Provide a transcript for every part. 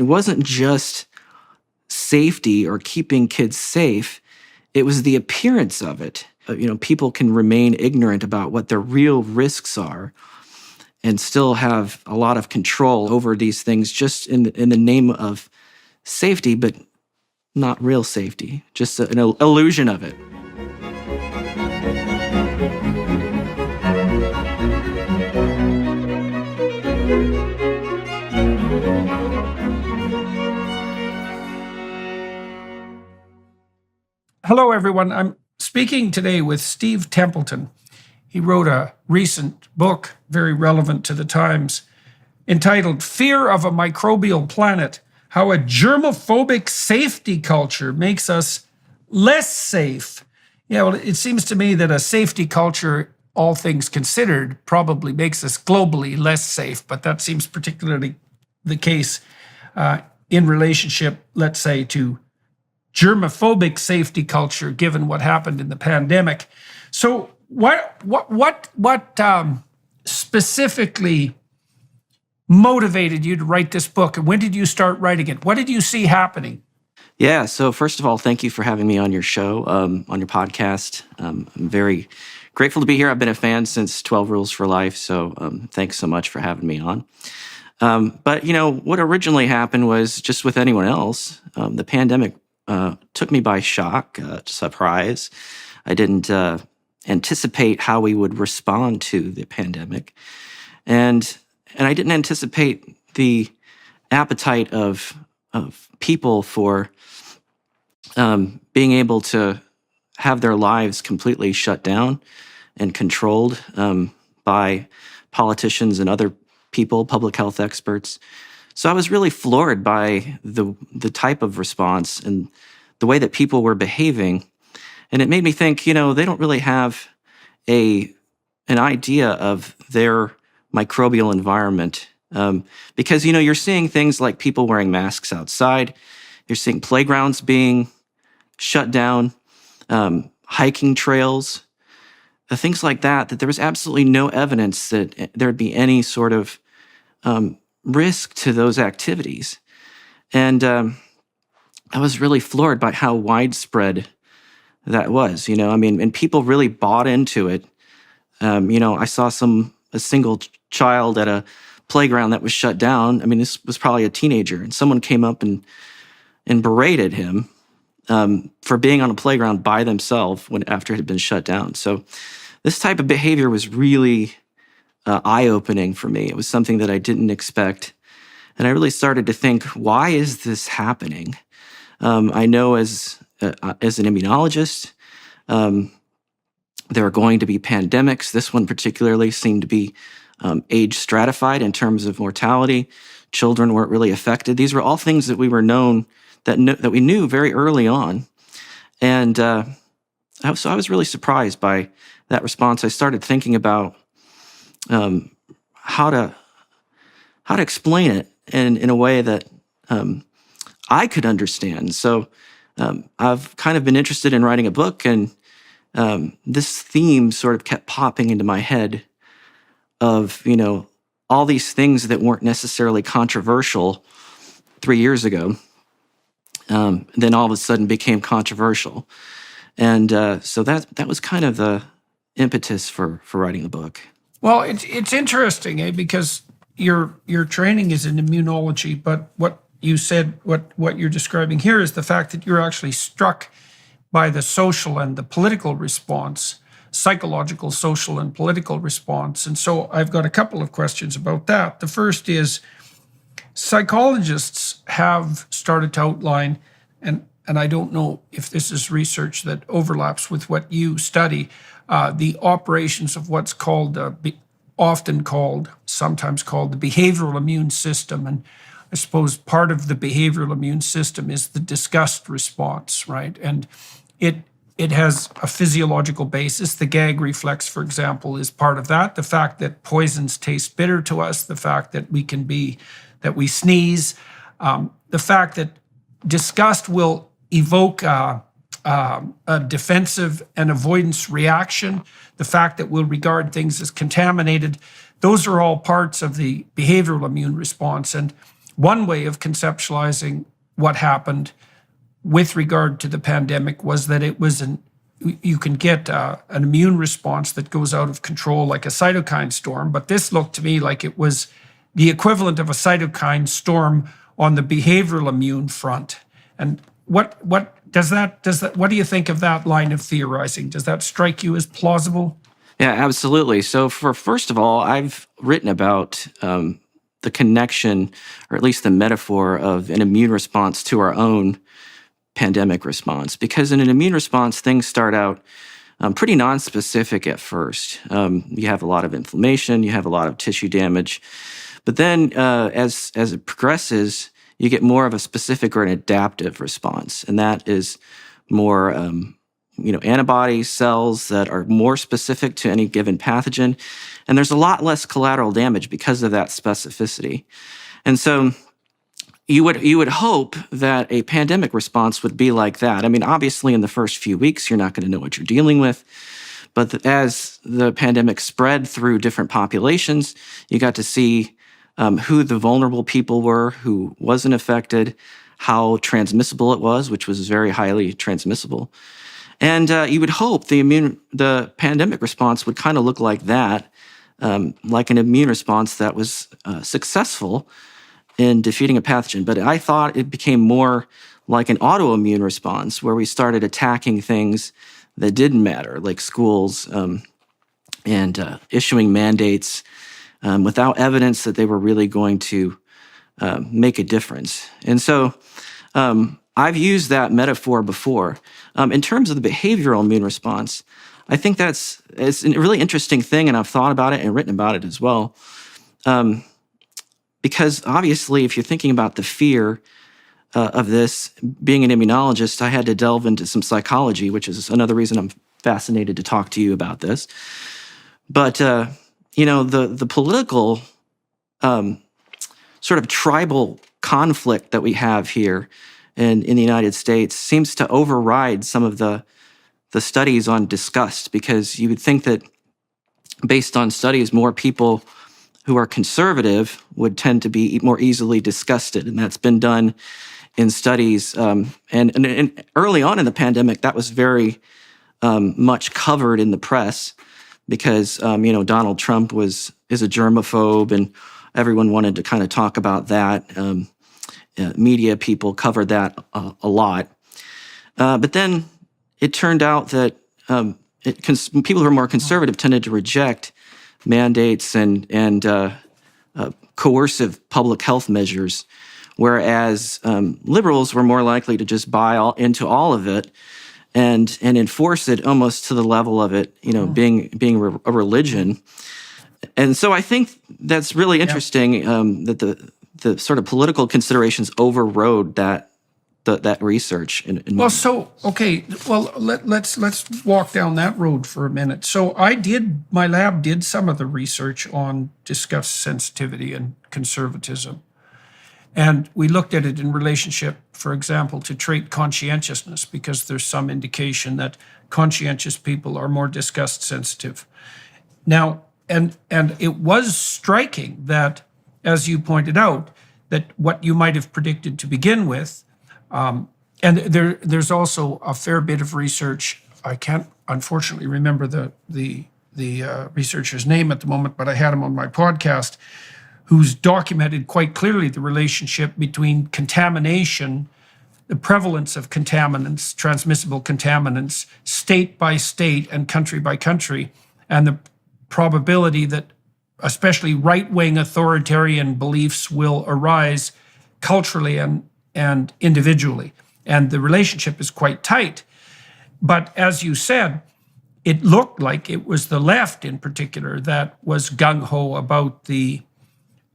it wasn't just safety or keeping kids safe, it was the appearance of it. People can remain ignorant about what their real risks are and still have a lot of control over these things just in the name of safety, but not real safety, just an illusion of it. Hello, everyone. I'm speaking today with Steve Templeton. He wrote a recent book, very relevant to the times, entitled Fear of a Microbial Planet: How a Germophobic Safety Culture Makes Us Less Safe. Yeah, well, it seems to me that a safety culture, all things considered, probably makes us globally less safe, but that seems particularly the case in relationship, let's say, to germophobic safety culture, given what happened in the pandemic. So what specifically motivated you to write this book, and when did you start writing it? What did you see happening? Yeah, so first of all, thank you for having me on your show, on your podcast. I'm very grateful to be here. I've been a fan since 12 Rules for Life, so thanks so much for having me on. But what originally happened was, just with anyone else, the pandemic took me by shock, surprise. I didn't anticipate how we would respond to the pandemic, and I didn't anticipate the appetite of people for being able to have their lives completely shut down and controlled by politicians and other people, public health experts. So I was really floored by the type of response and the way that people were behaving. And it made me think, they don't really have an idea of their microbial environment. Because, you're seeing things like people wearing masks outside. You're seeing playgrounds being shut down, hiking trails, things like that there was absolutely no evidence that there'd be any sort of risk to those activities. And I was really floored by how widespread that was, and people really bought into it. I saw a single child at a playground that was shut down. This was probably a teenager, and someone came up and berated him for being on a playground by themselves after it had been shut down. So this type of behavior was really eye-opening for me. It was something that I didn't expect. And I really started to think, why is this happening? I know as an immunologist, there are going to be pandemics. This one particularly seemed to be age stratified in terms of mortality. Children weren't really affected. These were all things that we were that we knew very early on. And so I was really surprised by that response. I started thinking about how to explain it in a way that I could understand. So I've kind of been interested in writing a book, and this theme sort of kept popping into my head of, all these things that weren't necessarily controversial 3 years ago, then all of a sudden became controversial. And so that was kind of the impetus for writing the book. Well, it's interesting, because your training is in immunology, but what you said, what you're describing here is the fact that you're actually struck by the social and the political response, psychological, social, and political response. And so I've got a couple of questions about that. The first is, psychologists have started to outline, and I don't know if this is research that overlaps with what you study, the operations of what's called, sometimes called the behavioral immune system. And I suppose part of the behavioral immune system is the disgust response, right? And it has a physiological basis. The gag reflex, for example, is part of that. The fact that poisons taste bitter to us, the fact that we sneeze, the fact that disgust will evoke a defensive and avoidance reaction, the fact that we'll regard things as contaminated, those are all parts of the behavioral immune response. And one way of conceptualizing what happened with regard to the pandemic was that it was you can get an immune response that goes out of control like a cytokine storm, but this looked to me like it was the equivalent of a cytokine storm on the behavioral immune front. And what do you think of that line of theorizing? Does that strike you as plausible? Yeah, absolutely. So first of all, I've written about the connection, or at least the metaphor of an immune response to our own pandemic response, because in an immune response, things start out pretty nonspecific at first. You have a lot of inflammation, you have a lot of tissue damage, but then as it progresses, you get more of a specific or an adaptive response, and that is more antibody cells that are more specific to any given pathogen, and there's a lot less collateral damage because of that specificity. And so you would hope that a pandemic response would be like that. I mean, obviously, in the first few weeks, you're not going to know what you're dealing with. But as the pandemic spread through different populations, you got to see who the vulnerable people were, who wasn't affected, how transmissible it was, which was very highly transmissible. And you would hope the pandemic response would kind of look like that, like an immune response that was successful in defeating a pathogen. But I thought it became more like an autoimmune response where we started attacking things that didn't matter, like schools and issuing mandates without evidence that they were really going to make a difference. And so I've used that metaphor before. In terms of the behavioral immune response, I think it's a really interesting thing, and I've thought about it and written about it as well. Because obviously, if you're thinking about the fear of this, being an immunologist, I had to delve into some psychology, which is another reason I'm fascinated to talk to you about this. But, the political sort of tribal conflict that we have here in the United States seems to override some of the studies on disgust, because you would think that based on studies, more people who are conservative would tend to be more easily disgusted. And that's been done in studies. And early on in the pandemic, that was very much covered in the press because, Donald Trump is a germaphobe and everyone wanted to kind of talk about that. Media people covered that a lot. But then it turned out that people who are more conservative tended to reject mandates and coercive public health measures, whereas liberals were more likely to just buy into all of it and enforce it almost to the level of it, being a religion. And so I think that's really interesting that the sort of political considerations overrode that research. Let's walk down that road for a minute. So my lab did some of the research on disgust sensitivity and conservatism. And we looked at it in relationship, for example, to trait conscientiousness, because there's some indication that conscientious people are more disgust sensitive. Now, and it was striking that, as you pointed out, that what you might have predicted to begin with, and there's also a fair bit of research. I can't, unfortunately, remember the researcher's name at the moment, but I had him on my podcast, who's documented quite clearly the relationship between contamination, the prevalence of contaminants, transmissible contaminants, state by state and country by country, and the probability that especially right-wing authoritarian beliefs will arise culturally and individually. And the relationship is quite tight. But as you said, it looked like it was the left in particular that was gung-ho about the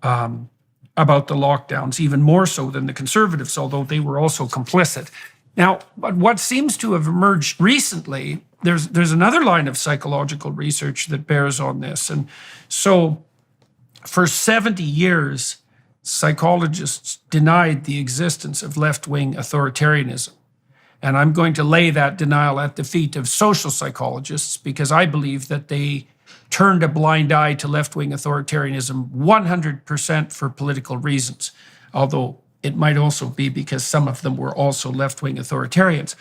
lockdowns, even more so than the conservatives, although they were also complicit. Now, but what seems to have emerged recently, there's another line of psychological research that bears on this. And so for 70 years, psychologists denied the existence of left-wing authoritarianism. And I'm going to lay that denial at the feet of social psychologists, because I believe that they turned a blind eye to left-wing authoritarianism 100% for political reasons. although it might also be because some of them were also left-wing authoritarians.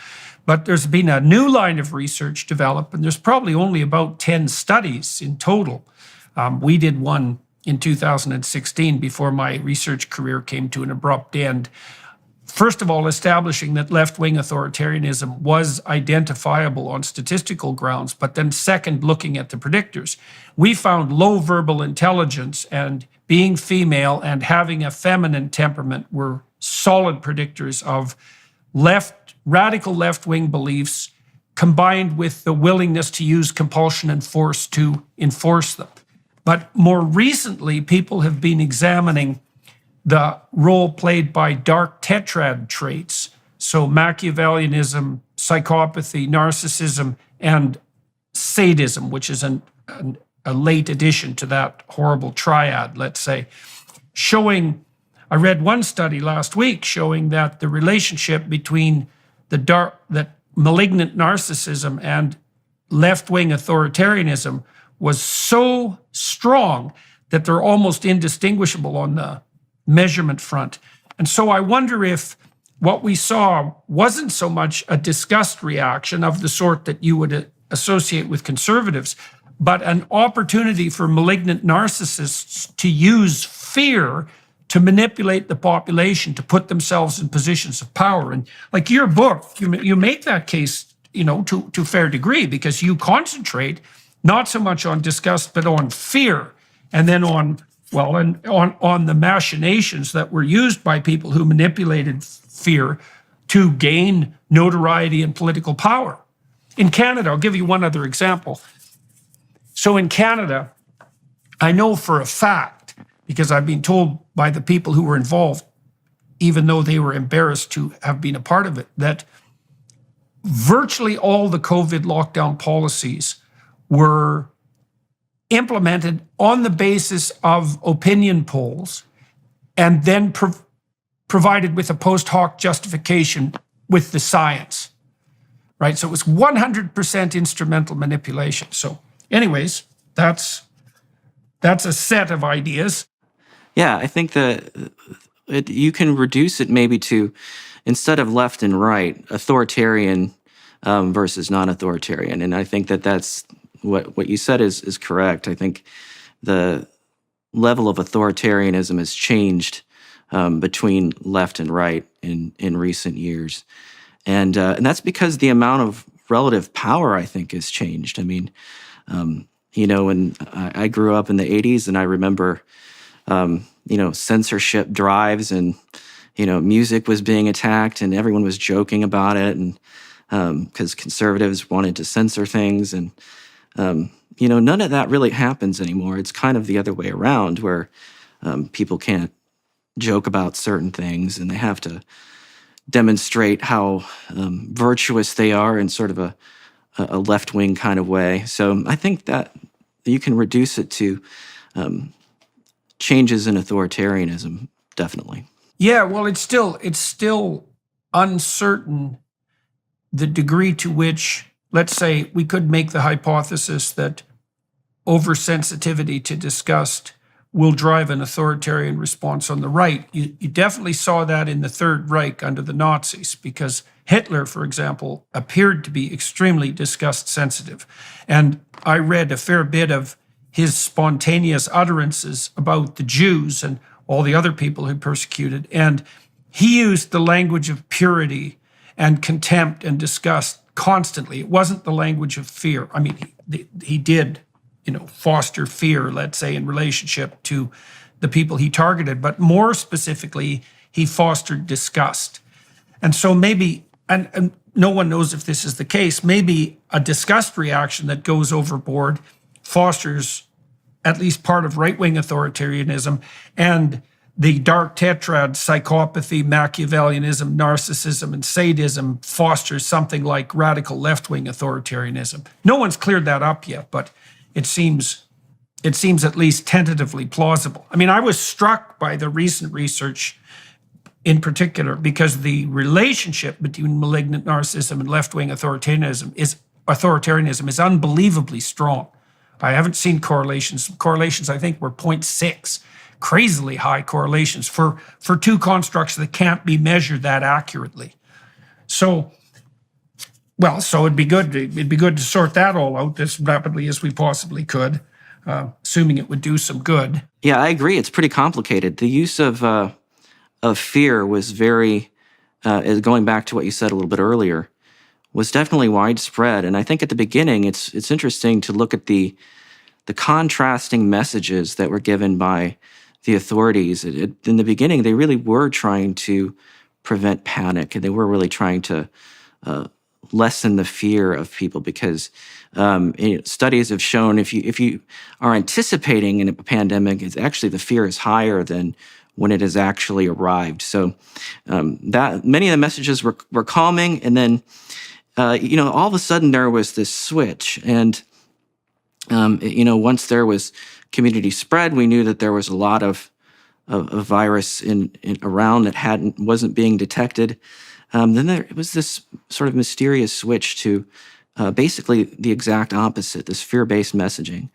But there's been a new line of research developed, and there's probably only about 10 studies in total. We did one in 2016 before my research career came to an abrupt end. First of all, establishing that left-wing authoritarianism was identifiable on statistical grounds, but then second, looking at the predictors. We found low verbal intelligence and being female and having a feminine temperament were solid predictors of radical left-wing beliefs combined with the willingness to use compulsion and force to enforce them. But more recently, people have been examining the role played by dark tetrad traits. So Machiavellianism, psychopathy, narcissism, and sadism, which is a late addition to that horrible triad, let's say, showing, I read one study last week showing that the relationship between that malignant narcissism and left-wing authoritarianism was so strong that they're almost indistinguishable on the measurement front. And so I wonder if what we saw wasn't so much a disgust reaction of the sort that you would associate with conservatives, but an opportunity for malignant narcissists to use fear to manipulate the population, to put themselves in positions of power. And like your book, you make that case, to a fair degree, because you concentrate not so much on disgust, but on fear, and then on the machinations that were used by people who manipulated fear to gain notoriety and political power. In Canada, I'll give you one other example. So in Canada, I know for a fact, because I've been told by the people who were involved, even though they were embarrassed to have been a part of it, that virtually all the COVID lockdown policies were implemented on the basis of opinion polls and then provided with a post hoc justification with the science, right? So it was 100% instrumental manipulation. So anyways, that's a set of ideas. Yeah, I think that you can reduce it maybe to, instead of left and right, authoritarian versus non-authoritarian. And I think that that's what you said is correct. I think the level of authoritarianism has changed between left and right in recent years. And that's because the amount of relative power, I think, has changed. I mean, when I grew up in the 80s, and I remember, censorship drives, and, music was being attacked and everyone was joking about it. And because conservatives wanted to censor things. And, none of that really happens anymore. It's kind of the other way around, where people can't joke about certain things and they have to demonstrate how virtuous they are in sort of a left-wing kind of way. So I think that you can reduce it to changes in authoritarianism, definitely. Yeah, well, it's still uncertain the degree to which, let's say, we could make the hypothesis that oversensitivity to disgust will drive an authoritarian response on the right. You definitely saw that in the Third Reich under the Nazis, because Hitler, for example, appeared to be extremely disgust sensitive. And I read a fair bit of his spontaneous utterances about the Jews and all the other people he persecuted. And he used the language of purity and contempt and disgust constantly. It wasn't the language of fear. I mean, he did, foster fear, let's say, in relationship to the people he targeted, but more specifically, he fostered disgust. And so maybe, and no one knows if this is the case, maybe a disgust reaction that goes overboard fosters at least part of right-wing authoritarianism, and the dark tetrad, psychopathy, Machiavellianism, narcissism, and sadism fosters something like radical left-wing authoritarianism. No one's cleared that up yet, but it seems at least tentatively plausible. I mean, I was struck by the recent research in particular because the relationship between malignant narcissism and left-wing authoritarianism is unbelievably strong. I haven't seen correlations. Correlations, I think, were 0.6. crazily high correlations for two constructs that can't be measured that accurately. So, well, so it'd be good to sort that all out as rapidly as we possibly could, assuming it would do some good. Yeah, I agree. It's pretty complicated. The use of fear was very, going back to what you said a little bit earlier, was definitely widespread. And I think at the beginning, it's interesting to look at the contrasting messages that were given by the authorities. In the beginning, they really were trying to prevent panic, and they were really trying to lessen the fear of people, because studies have shown if you are anticipating in a pandemic, it's actually the fear is higher than when it has actually arrived. So that many of the messages were calming, and then all of a sudden there was this switch, and once there was community spread, we knew that there was a lot of virus in around that wasn't being detected. Then there was this sort of mysterious switch to basically the exact opposite, this fear-based messaging,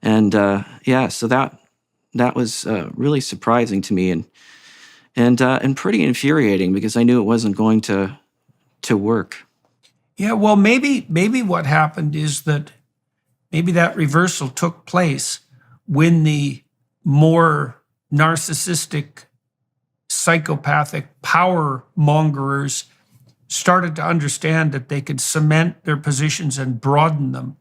and so that was really surprising to me, and pretty infuriating, because I knew it wasn't going to work. Yeah, well, maybe what happened is that maybe that reversal took place when the more narcissistic, psychopathic power mongerers started to understand that they could cement their positions and broaden them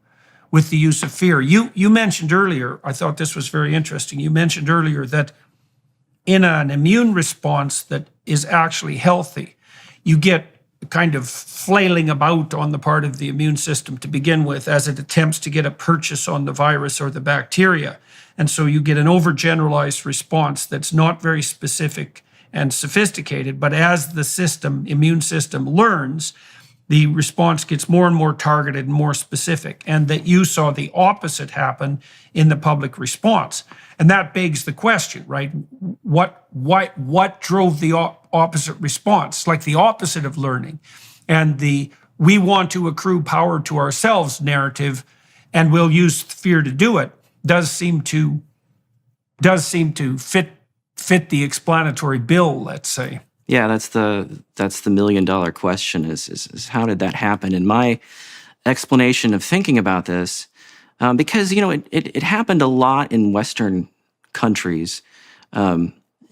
with the use of fear. You mentioned earlier, I thought this was very interesting, you mentioned earlier that in an immune response that is actually healthy, you get kind of flailing about on the part of the immune system to begin with as it attempts to get a purchase on the virus or the bacteria. And so you get an overgeneralized response that's not very specific and sophisticated, but as the immune system learns, the response gets more and more targeted and more specific, and that you saw the opposite happen in the public response. And that begs the question, right? What drove the opposite response, like the opposite of learning, and the "we want to accrue power to ourselves" narrative, and we'll use fear to do it, does seem to fit the explanatory bill, let's say. Yeah, that's the million-dollar question: is how did that happen? And my explanation of thinking about this, because it happened a lot in Western countries,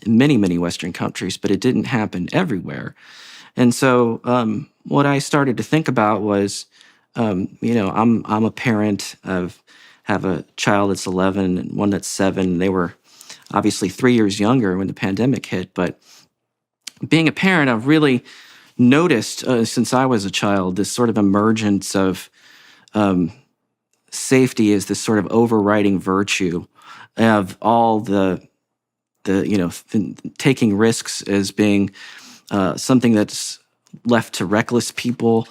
many Western countries, but it didn't happen everywhere. And so what I started to think about was, I'm a parent. Have a child that's 11 and one that's 7. They were obviously 3 years younger when the pandemic hit, but being a parent, I've really noticed since I was a child this sort of emergence of safety as this sort of overriding virtue of all the taking risks as being something that's left to reckless people,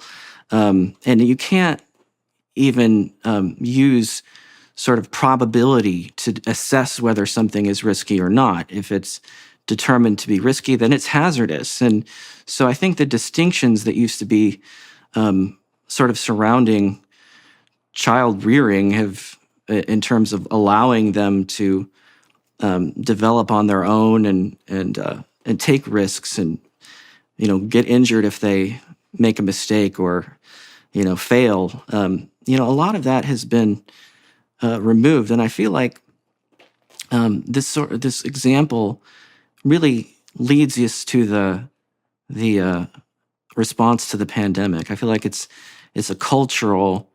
and you can't even use sort of probability to assess whether something is risky or not. If it's determined to be risky, then it's hazardous. And so I think the distinctions that used to be sort of surrounding child rearing have, in terms of allowing them to develop on their own and take risks and get injured if they make a mistake or fail. A lot of that has been removed, and I feel like this example really leads us to the response to the pandemic. I feel like it's a cultural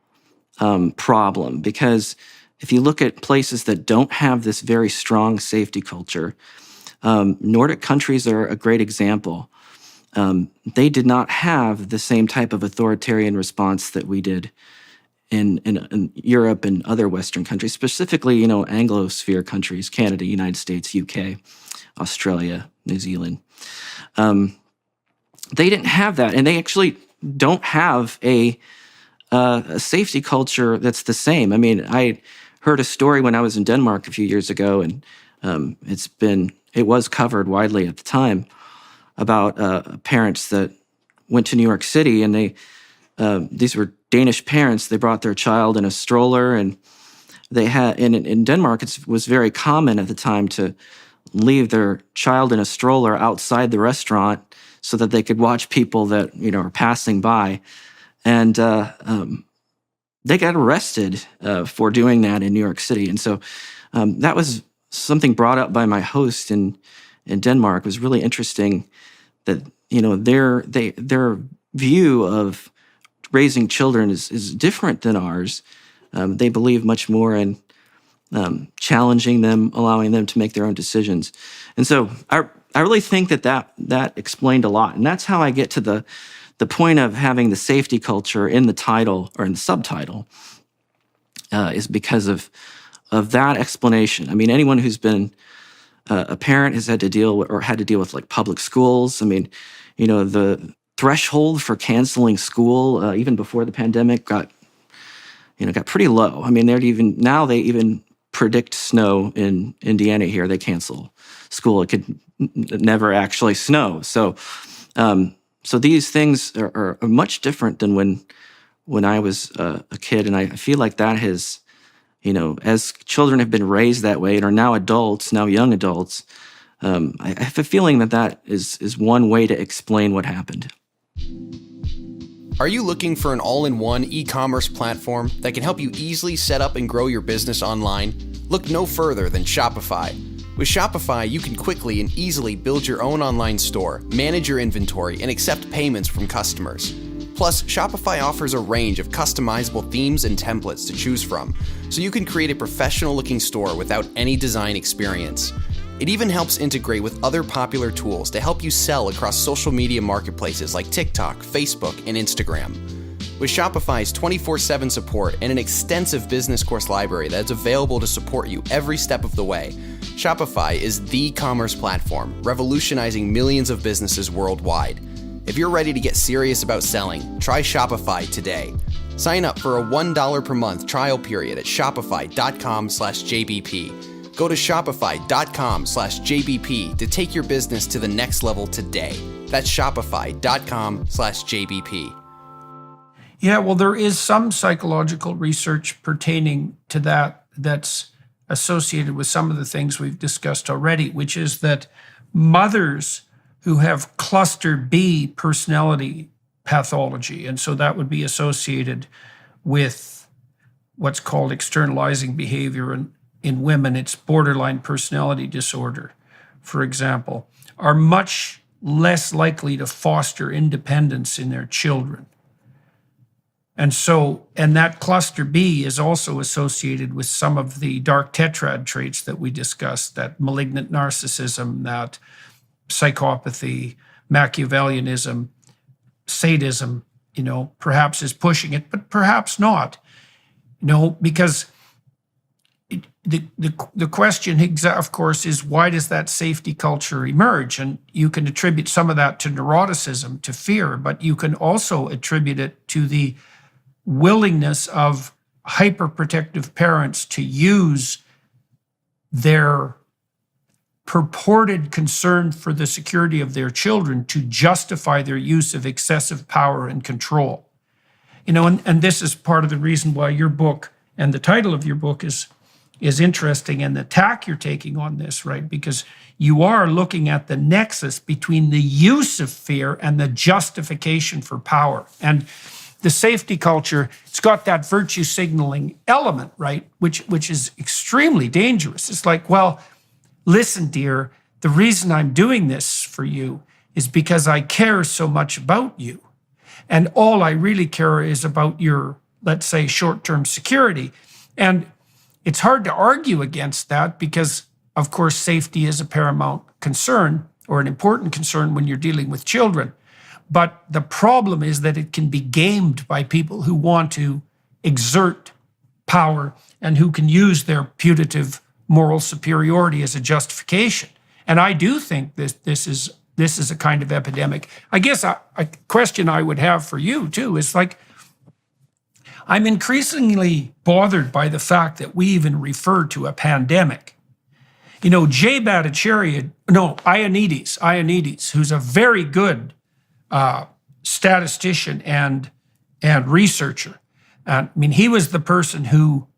problem, because if you look at places that don't have this very strong safety culture, Nordic countries are a great example. They did not have the same type of authoritarian response that we did in Europe and other Western countries, specifically, Anglosphere countries, Canada, United States, UK, Australia, New Zealand. They didn't have that, and they actually don't have a safety culture that's the same. I mean, I heard a story when I was in Denmark a few years ago, and it was covered widely at the time, about parents that went to New York City, and these were Danish parents. They brought their child in a stroller, and they had in Denmark. It was very common at the time to leave their child in a stroller outside the restaurant so that they could watch people that are passing by, and they got arrested for doing that in New York City. And so that was something brought up by my host in Denmark. It was really interesting that their view of raising children is different than ours. They believe much more in challenging them, allowing them to make their own decisions. And so I really think that explained a lot. And that's how I get to the point of having the safety culture in the title or in the subtitle, is because of that explanation. I mean, anyone who's been a parent has had to deal with like public schools. I mean, the threshold for canceling school, even before the pandemic, got pretty low. I mean, they even predict snow in Indiana here. They cancel school. It could never actually snow. So these things are much different than when I was a kid. And I feel like that has, as children have been raised that way and are now adults, now young adults, I have a feeling that is one way to explain what happened. Are you looking for an all-in-one e-commerce platform that can help you easily set up and grow your business online? Look no further than Shopify. With Shopify, you can quickly and easily build your own online store, manage your inventory, and accept payments from customers. Plus, Shopify offers a range of customizable themes and templates to choose from, so you can create a professional-looking store without any design experience. It even helps integrate with other popular tools to help you sell across social media marketplaces like TikTok, Facebook, and Instagram. With Shopify's 24/7 support and an extensive business course library that's available to support you every step of the way, Shopify is the commerce platform revolutionizing millions of businesses worldwide. If you're ready to get serious about selling, try Shopify today. Sign up for a $1 per month trial period at shopify.com/JBP. Go to shopify.com/JBP to take your business to the next level today. That's shopify.com/JBP. Yeah, well, there is some psychological research pertaining to that's associated with some of the things we've discussed already, which is that mothers who have cluster B personality pathology, and so that would be associated with what's called externalizing behavior, and in women, it's borderline personality disorder, for example, are much less likely to foster independence in their children. And that cluster B is also associated with some of the dark tetrad traits that we discussed, that malignant narcissism, that psychopathy, Machiavellianism, sadism, perhaps is pushing it, but perhaps not, because the question, of course, is why does that safety culture emerge? And you can attribute some of that to neuroticism, to fear, but you can also attribute it to the willingness of hyperprotective parents to use their purported concern for the security of their children to justify their use of excessive power and control. And this is part of the reason why your book and the title of your book is interesting, and the tack you're taking on this, right? Because you are looking at the nexus between the use of fear and the justification for power. And the safety culture, it's got that virtue signaling element, right? Which is extremely dangerous. It's like, well, listen, dear, the reason I'm doing this for you is because I care so much about you. And all I really care is about your, let's say, short-term security. And it's hard to argue against that because, of course, safety is a paramount concern or an important concern when you're dealing with children. But the problem is that it can be gamed by people who want to exert power and who can use their putative moral superiority as a justification. And I do think this is a kind of epidemic. I guess a question I would have for you, too, is like, I'm increasingly bothered by the fact that we even refer to a pandemic. Ioannidis, who's a very good statistician and researcher. He was the person who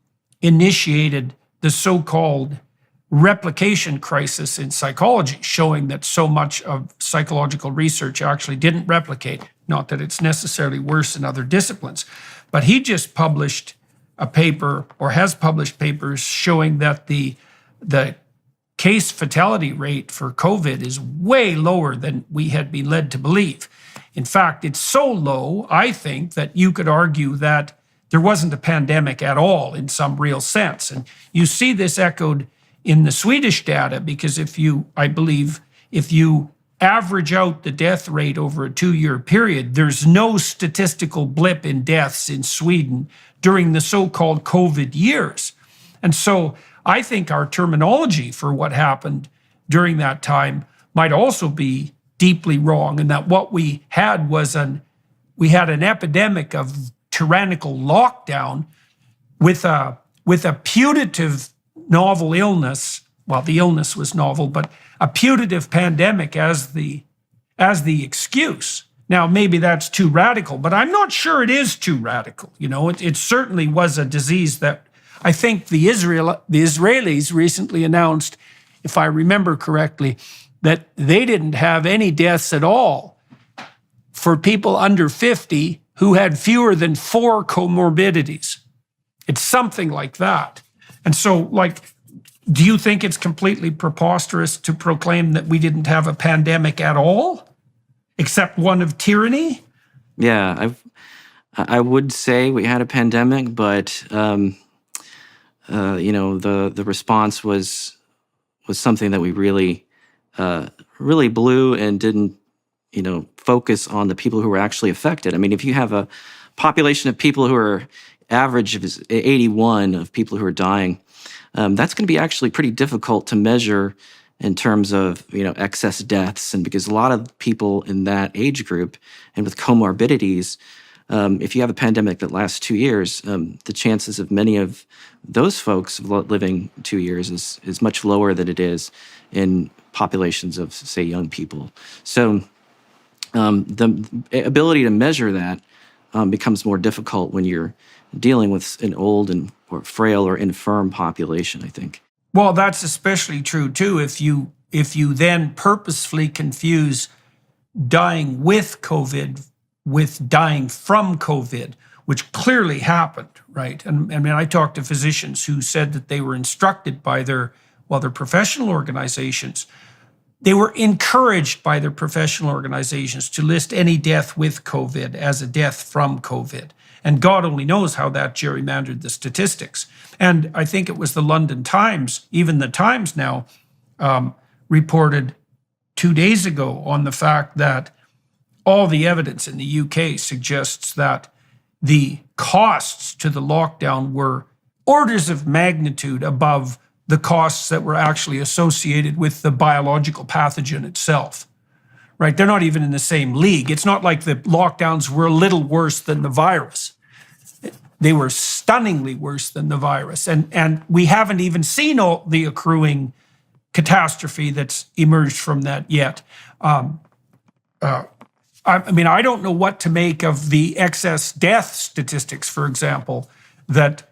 initiated the so-called replication crisis in psychology, showing that so much of psychological research actually didn't replicate. Not that it's necessarily worse in other disciplines, but he just published a paper, or has published papers, showing that the case fatality rate for COVID is way lower than we had been led to believe. In fact, it's so low, I think, that you could argue that there wasn't a pandemic at all in some real sense. And you see this echoed in the Swedish data, because I believe, if you average out the death rate over a 2-year period, there's no statistical blip in deaths in Sweden during the so-called COVID years. And so I think our terminology for what happened during that time might also be deeply wrong, and that what we had was an epidemic of tyrannical lockdown with a putative novel illness. Well, the illness was novel, but a putative pandemic as the excuse. Now, maybe that's too radical, but I'm not sure it is too radical. It certainly was a disease that I think the Israelis recently announced, if I remember correctly, that they didn't have any deaths at all for people under 50 who had fewer than 4 comorbidities. It's something like that. And so, do you think it's completely preposterous to proclaim that we didn't have a pandemic at all, except one of tyranny? Yeah, I would say we had a pandemic, but the response was something that we really blew, and didn't focus on the people who were actually affected. I mean, if you have a population of people who are average of 81 of people who are dying, that's going to be actually pretty difficult to measure in terms of excess deaths. And because a lot of people in that age group and with comorbidities, if you have a pandemic that lasts 2 years, the chances of many of those folks living 2 years is much lower than it is in populations of, say, young people. So the ability to measure that becomes more difficult when you're dealing with an old or frail or infirm population, I think. Well, that's especially true too if you then purposefully confuse dying with COVID with dying from COVID, which clearly happened, right? And I mean, I talked to physicians who said that they were instructed by their professional organizations. They were encouraged by their professional organizations to list any death with COVID as a death from COVID. And God only knows how that gerrymandered the statistics. And I think it was the London Times, even the Times now, reported 2 days ago on the fact that all the evidence in the UK suggests that the costs to the lockdown were orders of magnitude above the costs that were actually associated with the biological pathogen itself, right? They're not even in the same league. It's not like the lockdowns were a little worse than the virus. They were stunningly worse than the virus. And we haven't even seen all the accruing catastrophe that's emerged from that yet. I mean, I don't know what to make of the excess death statistics, for example, that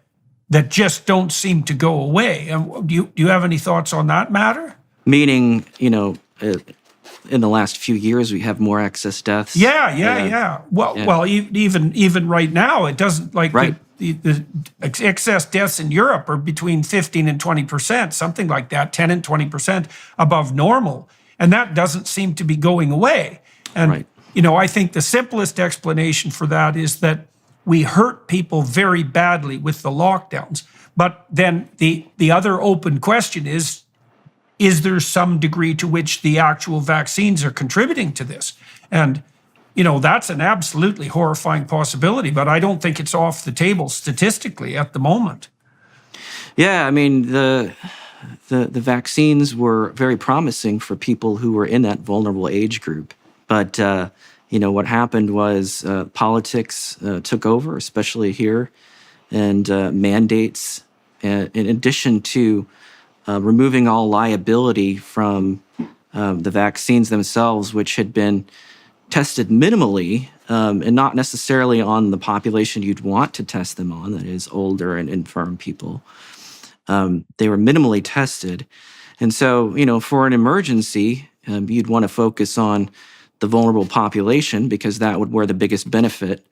just don't seem to go away. And do you have any thoughts on that matter? Meaning, in the last few years, we have more excess deaths. Yeah. Well, even right now, it doesn't Right. the excess deaths in Europe are between 15 and 20%, something like that, 10 and 20% above normal, and that doesn't seem to be going away. And Right. I think the simplest explanation for that is that we hurt people very badly with the lockdowns. But then the other open question is there some degree to which the actual vaccines are contributing to this? And, that's an absolutely horrifying possibility, but I don't think it's off the table statistically at the moment. Yeah, I mean, the vaccines were very promising for people who were in that vulnerable age group. But, what happened was politics took over, especially here, and mandates, in addition to removing all liability from the vaccines themselves, which had been tested minimally and not necessarily on the population you'd want to test them on, that is older and infirm people. They were minimally tested. And so, for an emergency, you'd want to focus on the vulnerable population because that would where the biggest benefit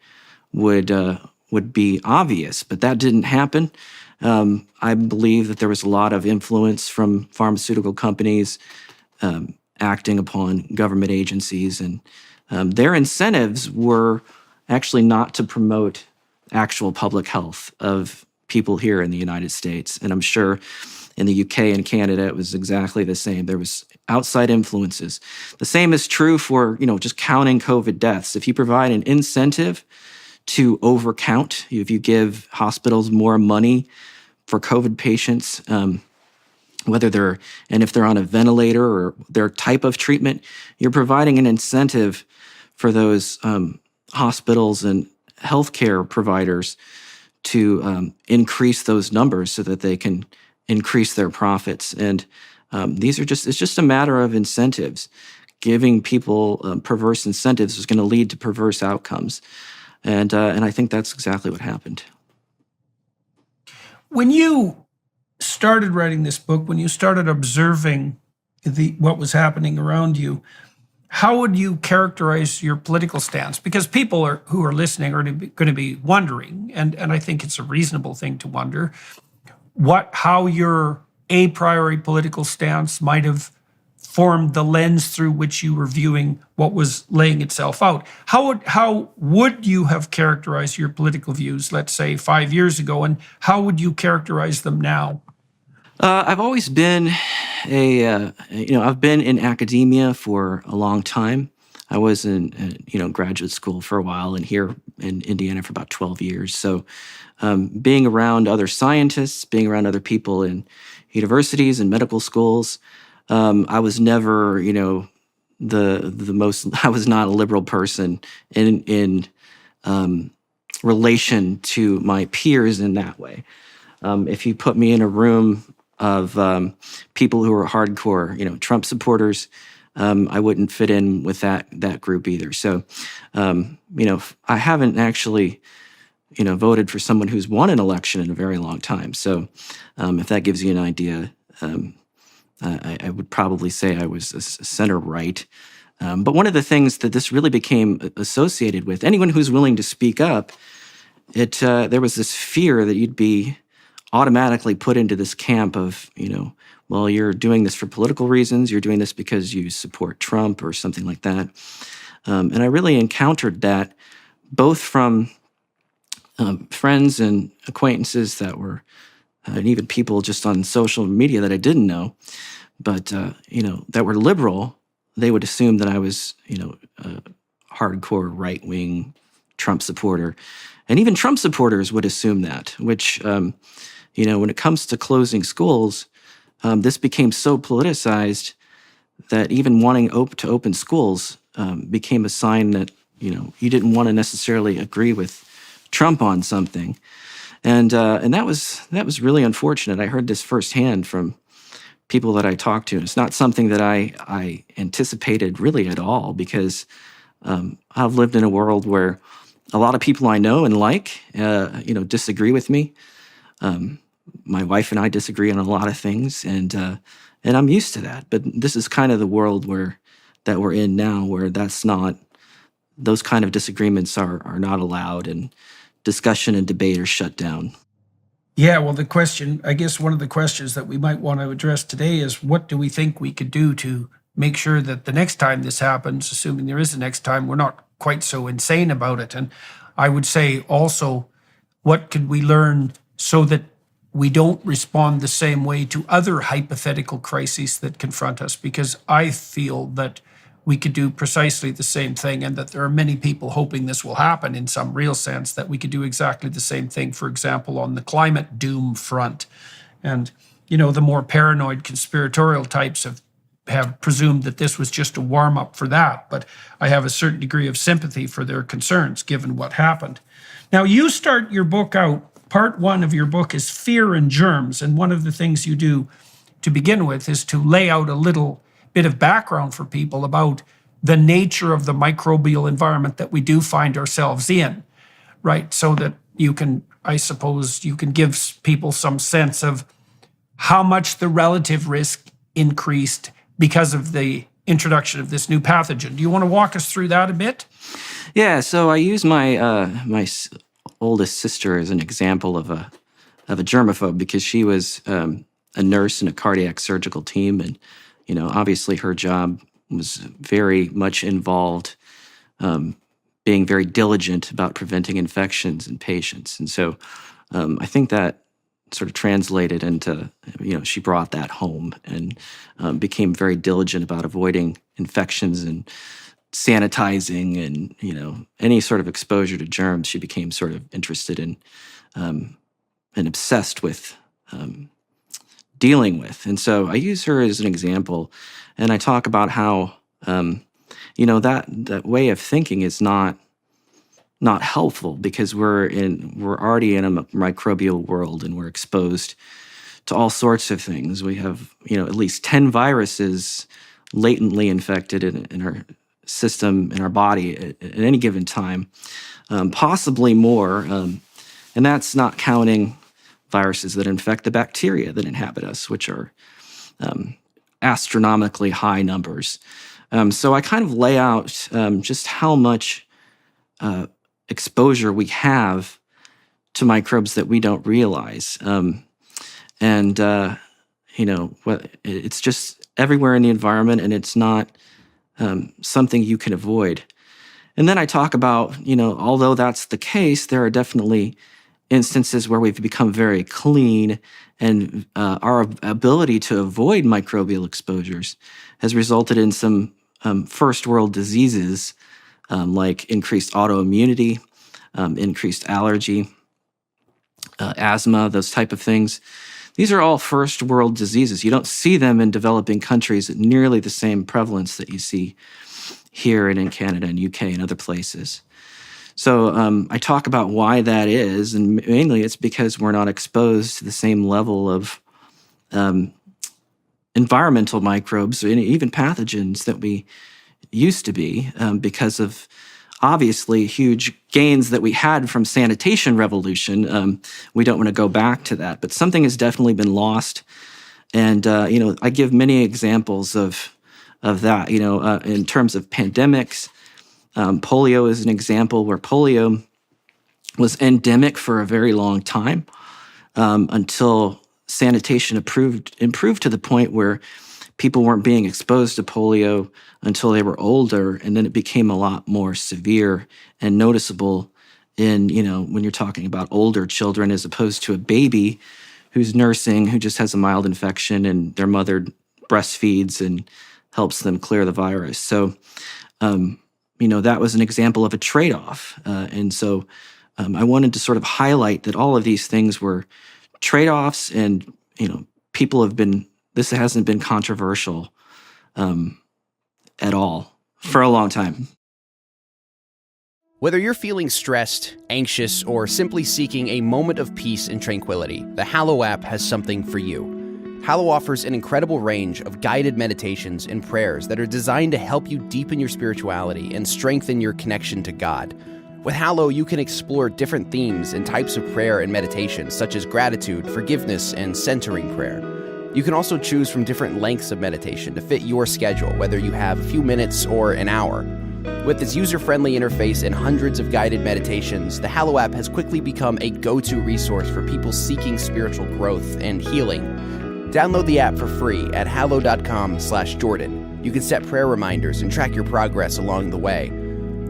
would be obvious. But that didn't happen. I believe that there was a lot of influence from pharmaceutical companies acting upon government agencies, and their incentives were actually not to promote actual public health of people here in the United States. And I'm sure in the UK and Canada, it was exactly the same. There was outside influences. The same is true for, just counting COVID deaths. If you provide an incentive to overcount, if you give hospitals more money for COVID patients, if they're on a ventilator or their type of treatment, you're providing an incentive for those hospitals and healthcare providers to increase those numbers so that they can increase their profits. And it's just a matter of incentives. Giving people perverse incentives is going to lead to perverse outcomes. And I think that's exactly what happened. When you started writing this book, when you started observing what was happening around you, how would you characterize your political stance? Because people who are listening are going to be wondering, and I think it's a reasonable thing to wonder, how your a priori political stance might have formed the lens through which you were viewing what was laying itself out. How would you have characterized your political views, let's say 5 years ago, and how would you characterize them now? I've always been I've been in academia for a long time. I was in, graduate school for a while and here in Indiana for about 12 years. So being around other scientists, being around other people in universities and medical schools, I was never, the most, I was not a liberal person in relation to my peers in that way. If you put me in a room of people who are hardcore, Trump supporters, I wouldn't fit in with that group either. So, I haven't actually, voted for someone who's won an election in a very long time. So, if that gives you an idea, I would probably say I was a center right. But one of the things that this really became associated with, anyone who's willing to speak up, there was this fear that you'd be automatically put into this camp of, well, you're doing this for political reasons, you're doing this because you support Trump or something like that. And I really encountered that both from friends and acquaintances that were, and even people just on social media that I didn't know, but, that were liberal. They would assume that I was, a hardcore right-wing Trump supporter. And even Trump supporters would assume that, which, when it comes to closing schools, this became so politicized that even wanting to open schools became a sign that, you didn't want to necessarily agree with Trump on something. And that was really unfortunate. I heard this firsthand from people that I talked to. It's not something that I anticipated really at all, because I've lived in a world where a lot of people I know and like, disagree with me. My wife and I disagree on a lot of things, and I'm used to that. But this is kind of the world that we're in now, where those kind of disagreements are not allowed, and discussion and debate are shut down. Yeah, well, I guess one of the questions that we might want to address today is, what do we think we could do to make sure that the next time this happens, assuming there is a next time, we're not quite so insane about it? And I would say also, what could we learn so that we don't respond the same way to other hypothetical crises that confront us? Because I feel that we could do precisely the same thing, and that there are many people hoping this will happen in some real sense, that we could do exactly the same thing, for example, on the climate doom front. And, the more paranoid conspiratorial types have presumed that this was just a warm-up for that, but I have a certain degree of sympathy for their concerns, given what happened. Now, you start your book out, part one of your book is Fear and Germs, and one of the things you do to begin with is to lay out a little bit of background for people about the nature of the microbial environment that we do find ourselves in, right? So that I suppose you can give people some sense of how much the relative risk increased because of the introduction of this new pathogen. Do you want to walk us through that a bit? Yeah, so I use my oldest sister as an example of a germaphobe because she was a nurse in a cardiac surgical team, and obviously her job was very much involved, being very diligent about preventing infections in patients, and so I think that sort of translated into she brought that home and became very diligent about avoiding infections and sanitizing and any sort of exposure to germs. She became sort of interested in and obsessed with dealing with. And so I use her as an example, and I talk about how that way of thinking is not helpful because we're already in a microbial world and we're exposed to all sorts of things. We have at least 10 viruses latently infected in our system, in our body at any given time, possibly more, and that's not counting viruses that infect the bacteria that inhabit us, which are astronomically high numbers. So I kind of lay out just how much exposure we have to microbes that we don't realize. It's just everywhere in the environment, and it's not something you can avoid. And then I talk about, although that's the case, there are definitely instances where we've become very clean, and our ability to avoid microbial exposures has resulted in some first world diseases like increased autoimmunity, increased allergy, asthma, those type of things. These are all first world diseases. You don't see them in developing countries at nearly the same prevalence that you see here and in Canada and UK and other places. So I talk about why that is, and mainly it's because we're not exposed to the same level of environmental microbes and even pathogens that we used to be because of obviously huge gains that we had from sanitation revolution. We don't want to go back to that, but something has definitely been lost. And, I give many examples of that, in terms of pandemics. Polio is an example where polio was endemic for a very long time until sanitation improved to the point where people weren't being exposed to polio until they were older, and then it became a lot more severe and noticeable in, when you're talking about older children as opposed to a baby who's nursing, who just has a mild infection and their mother breastfeeds and helps them clear the virus. So, that was an example of a trade-off. And so I wanted to sort of highlight that all of these things were trade-offs, and, this hasn't been controversial at all for a long time. Whether you're feeling stressed, anxious, or simply seeking a moment of peace and tranquility, the Hallow app has something for you. Hallow offers an incredible range of guided meditations and prayers that are designed to help you deepen your spirituality and strengthen your connection to God. With Hallow, you can explore different themes and types of prayer and meditation, such as gratitude, forgiveness, and centering prayer. You can also choose from different lengths of meditation to fit your schedule, whether you have a few minutes or an hour. With its user-friendly interface and hundreds of guided meditations, the Hallow app has quickly become a go-to resource for people seeking spiritual growth and healing. Download the app for free at hallow.com/Jordan. You can set prayer reminders and track your progress along the way.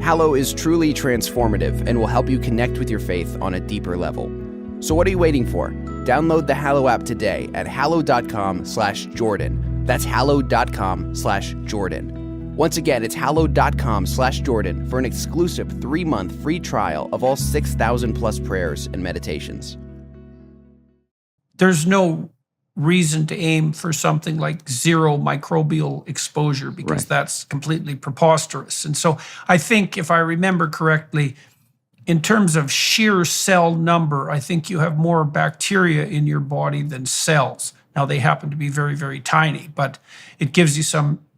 Hallow is truly transformative and will help you connect with your faith on a deeper level. So what are you waiting for? Download the Hallow app today at hallow.com/Jordan. That's hallow.com/Jordan. Once again, it's hallow.com/Jordan for an exclusive 3-month free trial of all 6,000 plus prayers and meditations. There's no reason to aim for something like zero microbial exposure because that's completely preposterous. And so I think, if I remember correctly, in terms of sheer cell number, I think you have more bacteria in your body than cells. Now, they happen to be very, very tiny, but it gives you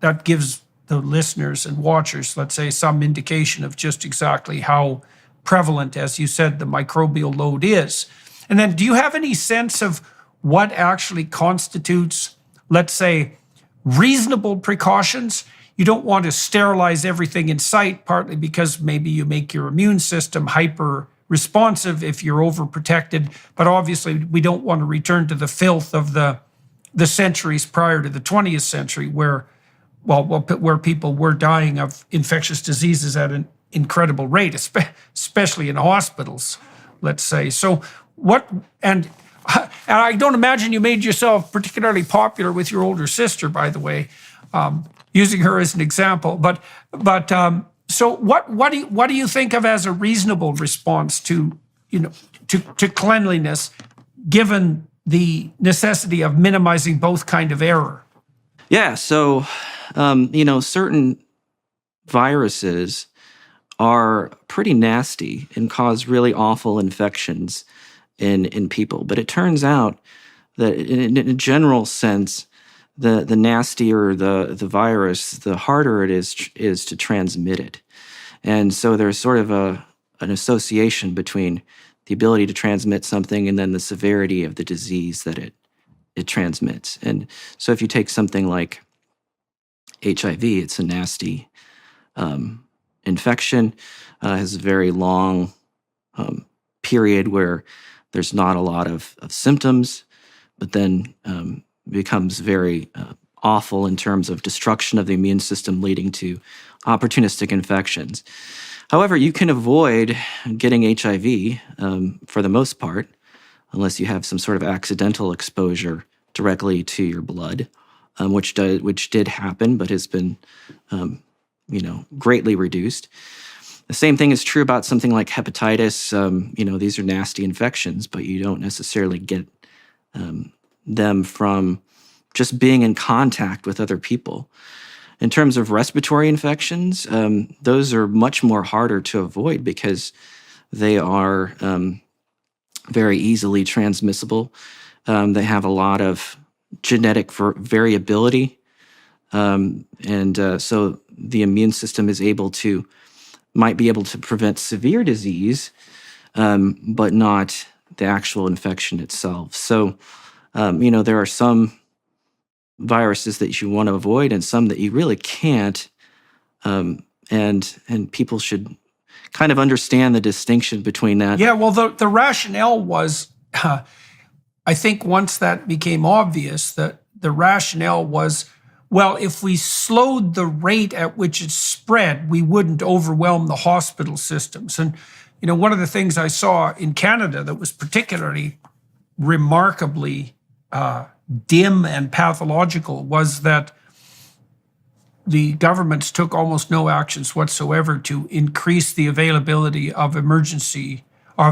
that gives the listeners and watchers, let's say, some indication of just exactly how prevalent, as you said, the microbial load is. And then, do you have any sense of what actually constitutes, let's say, reasonable precautions. You don't want to sterilize everything in sight, partly because maybe you make your immune system hyper responsive if you're overprotected. But obviously, we don't want to return to the filth of the centuries prior to the 20th century, where people were dying of infectious diseases at an incredible rate, especially in hospitals, let's say. So and I don't imagine you made yourself particularly popular with your older sister, by the way, using her as an example. So what do you think of as a reasonable response to cleanliness, given the necessity of minimizing both kind of error? Yeah, so certain viruses are pretty nasty and cause really awful infections in people. But it turns out that in a general sense, the nastier the virus, the harder it is to transmit it. And so there's sort of an association between the ability to transmit something and then the severity of the disease that it transmits. And so if you take something like HIV, it's a nasty infection, has a very long period where there's not a lot of symptoms, but then becomes very awful in terms of destruction of the immune system, leading to opportunistic infections. However, you can avoid getting HIV for the most part, unless you have some sort of accidental exposure directly to your blood, which did happen, but has been greatly reduced. The same thing is true about something like hepatitis. These are nasty infections, but you don't necessarily get them from just being in contact with other people. In terms of respiratory infections, those are much more harder to avoid because they are very easily transmissible. They have a lot of genetic variability, so the immune system might be able to prevent severe disease, but not the actual infection itself. So, there are some viruses that you want to avoid and some that you really can't. And people should kind of understand the distinction between that. Yeah, well, the rationale was, I think once that became obvious, that the rationale was, well, if we slowed the rate at which it spread, we wouldn't overwhelm the hospital systems. And, one of the things I saw in Canada that was particularly remarkably dim and pathological was that the governments took almost no actions whatsoever to increase the availability of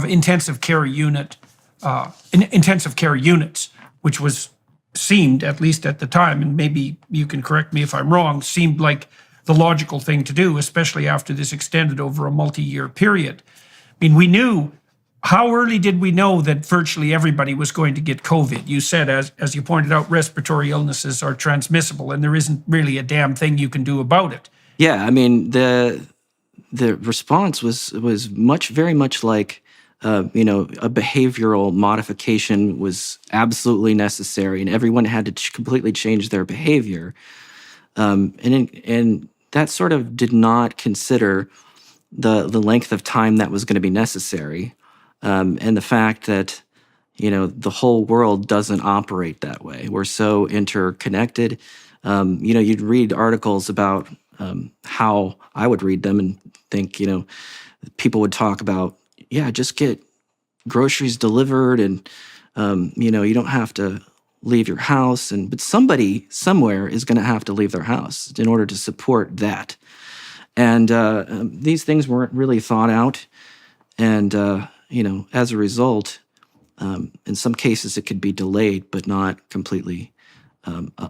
intensive care units, which seemed, at least at the time, and maybe you can correct me if I'm wrong, seemed like the logical thing to do, especially after this extended over a multi-year period. I mean, how early did we know that virtually everybody was going to get COVID? You said, as you pointed out, respiratory illnesses are transmissible, and there isn't really a damn thing you can do about it. Yeah, I mean, the response was very much like, a behavioral modification was absolutely necessary, and everyone had to completely change their behavior. And that sort of did not consider the length of time that was going to be necessary. And the fact that, the whole world doesn't operate that way. We're so interconnected. You'd read articles about how I would read them and think, people would talk about, just get groceries delivered and, you don't have to leave your house. But somebody somewhere is going to have to leave their house in order to support that. And these things weren't really thought out. And, as a result, in some cases it could be delayed, but not completely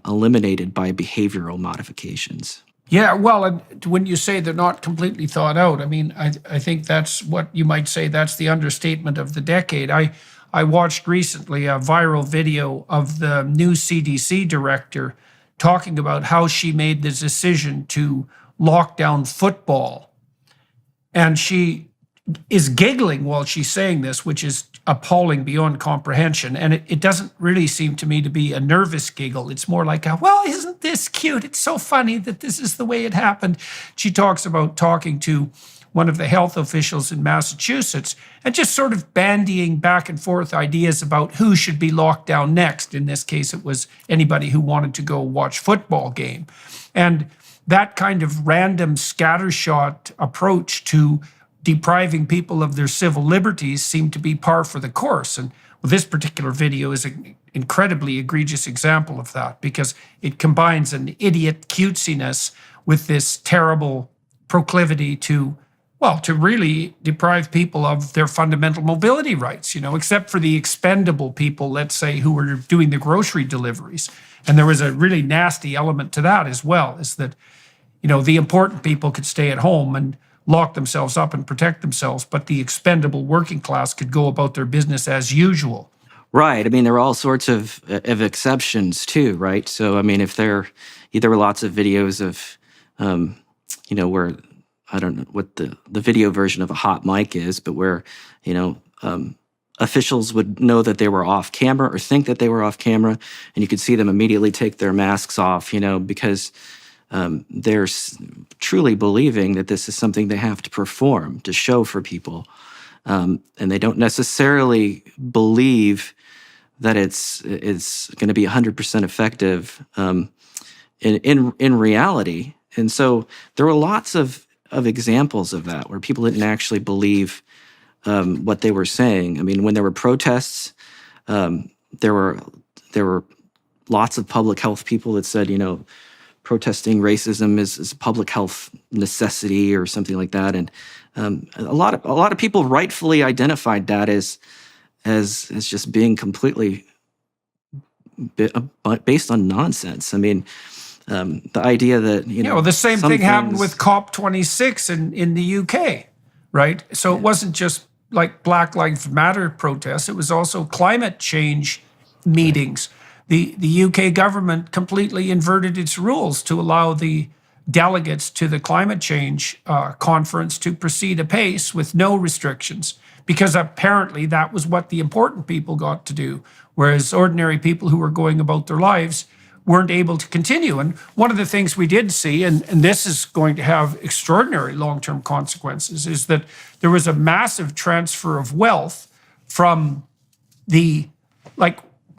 eliminated by behavioral modifications. Yeah, well, and when you say they're not completely thought out, I mean, I think that's what you might say, that's the understatement of the decade. I watched recently a viral video of the new CDC director talking about how she made the decision to lock down football. And she is giggling while she's saying this, which is appalling beyond comprehension. And it doesn't really seem to me to be a nervous giggle. It's more like a, well, isn't this cute? It's so funny that this is the way it happened. She talks about talking to one of the health officials in Massachusetts and just sort of bandying back and forth ideas about who should be locked down next. In this case, it was anybody who wanted to go watch football game. And that kind of random scattershot approach to depriving people of their civil liberties seemed to be par for the course. And this particular video is an incredibly egregious example of that, because it combines an idiot cutesiness with this terrible proclivity to, well, to really deprive people of their fundamental mobility rights, except for the expendable people, let's say, who were doing the grocery deliveries. And there was a really nasty element to that as well, is that, the important people could stay at home and lock themselves up and protect themselves, but the expendable working class could go about their business as usual. Right. I mean, there were all sorts of exceptions too, right? So, I mean, if there were lots of videos of, where, I don't know what the video version of a hot mic is, but where, officials would know that they were off camera or think that they were off camera, and you could see them immediately take their masks off, because they're truly believing that this is something they have to perform, to show for people. And they don't necessarily believe that it's going to be 100% effective in reality. And so there were lots of examples of that where people didn't actually believe what they were saying. I mean, when there were protests, there were lots of public health people that said, protesting racism is a public health necessity or something like that, and a lot of people rightfully identified that as just being completely based on nonsense. I mean, the idea that the same thing happened with COP26 in the UK, right? So it wasn't just like Black Lives Matter protests; it was also climate change meetings. The UK government completely inverted its rules to allow the delegates to the climate change conference to proceed apace with no restrictions, because apparently that was what the important people got to do, whereas ordinary people who were going about their lives weren't able to continue. And one of the things we did see, and this is going to have extraordinary long-term consequences, is that there was a massive transfer of wealth from the,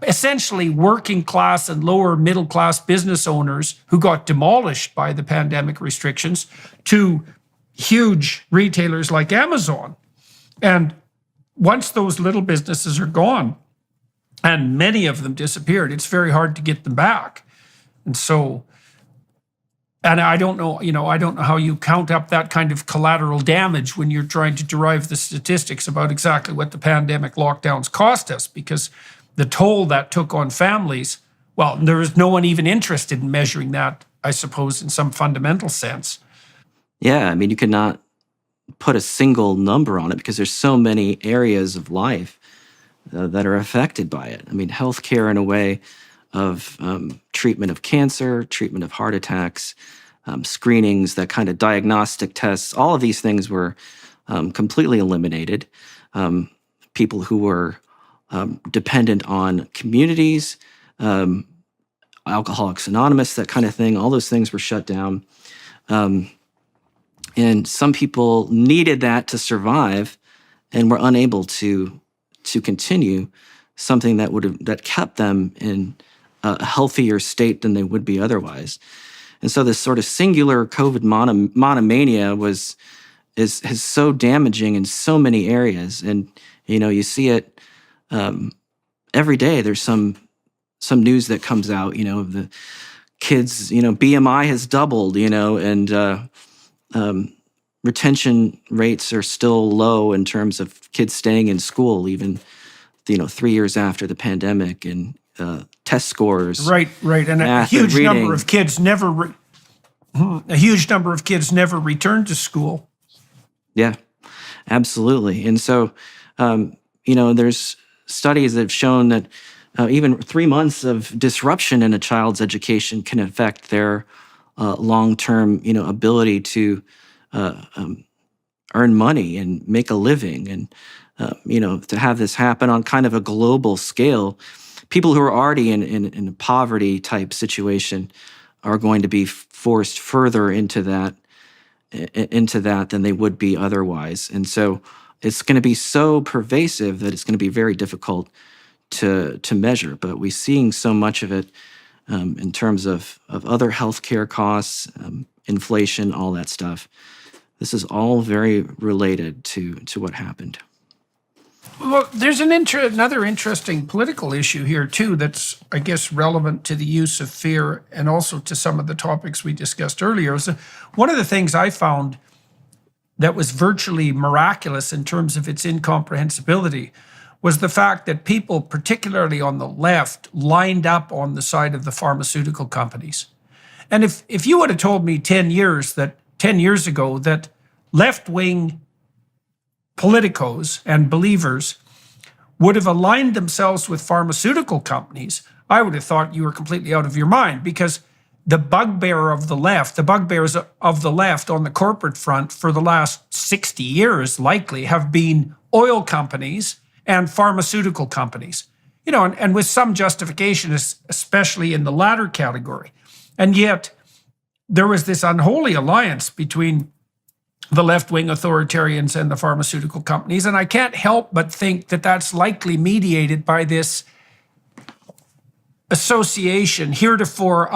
essentially working class and lower middle class business owners who got demolished by the pandemic restrictions to huge retailers like Amazon. And once those little businesses are gone, and many of them disappeared, it's very hard to get them back. And so, and I don't know how you count up that kind of collateral damage when you're trying to derive the statistics about exactly what the pandemic lockdowns cost us, because the toll that took on families, well, there was no one even interested in measuring that, I suppose, in some fundamental sense. Yeah, I mean, you cannot put a single number on it because there's so many areas of life that are affected by it. I mean, healthcare in a way of treatment of cancer, treatment of heart attacks, screenings, that kind of diagnostic tests, all of these things were completely eliminated. People who were dependent on communities, Alcoholics Anonymous, that kind of thing. All those things were shut down. And some people needed that to survive and were unable to continue something that kept them in a healthier state than they would be otherwise. And so this sort of singular COVID monomania is so damaging in so many areas. And, you see it every day. There's some news that comes out, the kids, BMI has doubled, and retention rates are still low in terms of kids staying in school, even, 3 years after the pandemic, and test scores. Right. And a huge number of kids never returned to school. Yeah, absolutely. And so, there's studies that have shown that even 3 months of disruption in a child's education can affect their long-term, ability to earn money and make a living. And, to have this happen on kind of a global scale, people who are already in a poverty type situation are going to be forced further into that than they would be otherwise. And so it's going to be so pervasive that it's going to be very difficult to measure. But we're seeing so much of it in terms of other healthcare costs, inflation, all that stuff. This is all very related to what happened. Well, there's another interesting political issue here, too, that's, I guess, relevant to the use of fear and also to some of the topics we discussed earlier. So one of the things I found that was virtually miraculous in terms of its incomprehensibility was the fact that people, particularly on the left, lined up on the side of the pharmaceutical companies. And if you would have told me 10 years ago that left-wing politicos and believers would have aligned themselves with pharmaceutical companies, I would have thought you were completely out of your mind, because the bugbears of the left on the corporate front for the last 60 years likely have been oil companies and pharmaceutical companies, and with some justification, especially in the latter category. And yet there was this unholy alliance between the left-wing authoritarians and the pharmaceutical companies. And I can't help but think that that's likely mediated by this association, heretofore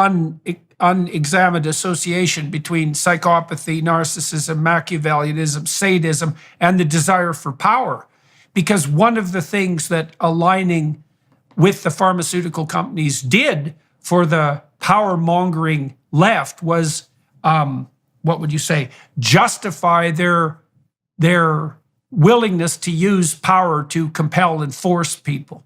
unexamined association between psychopathy, narcissism, Machiavellianism, sadism, and the desire for power. Because one of the things that aligning with the pharmaceutical companies did for the power-mongering left was what would you say, justify their willingness to use power to compel and force people.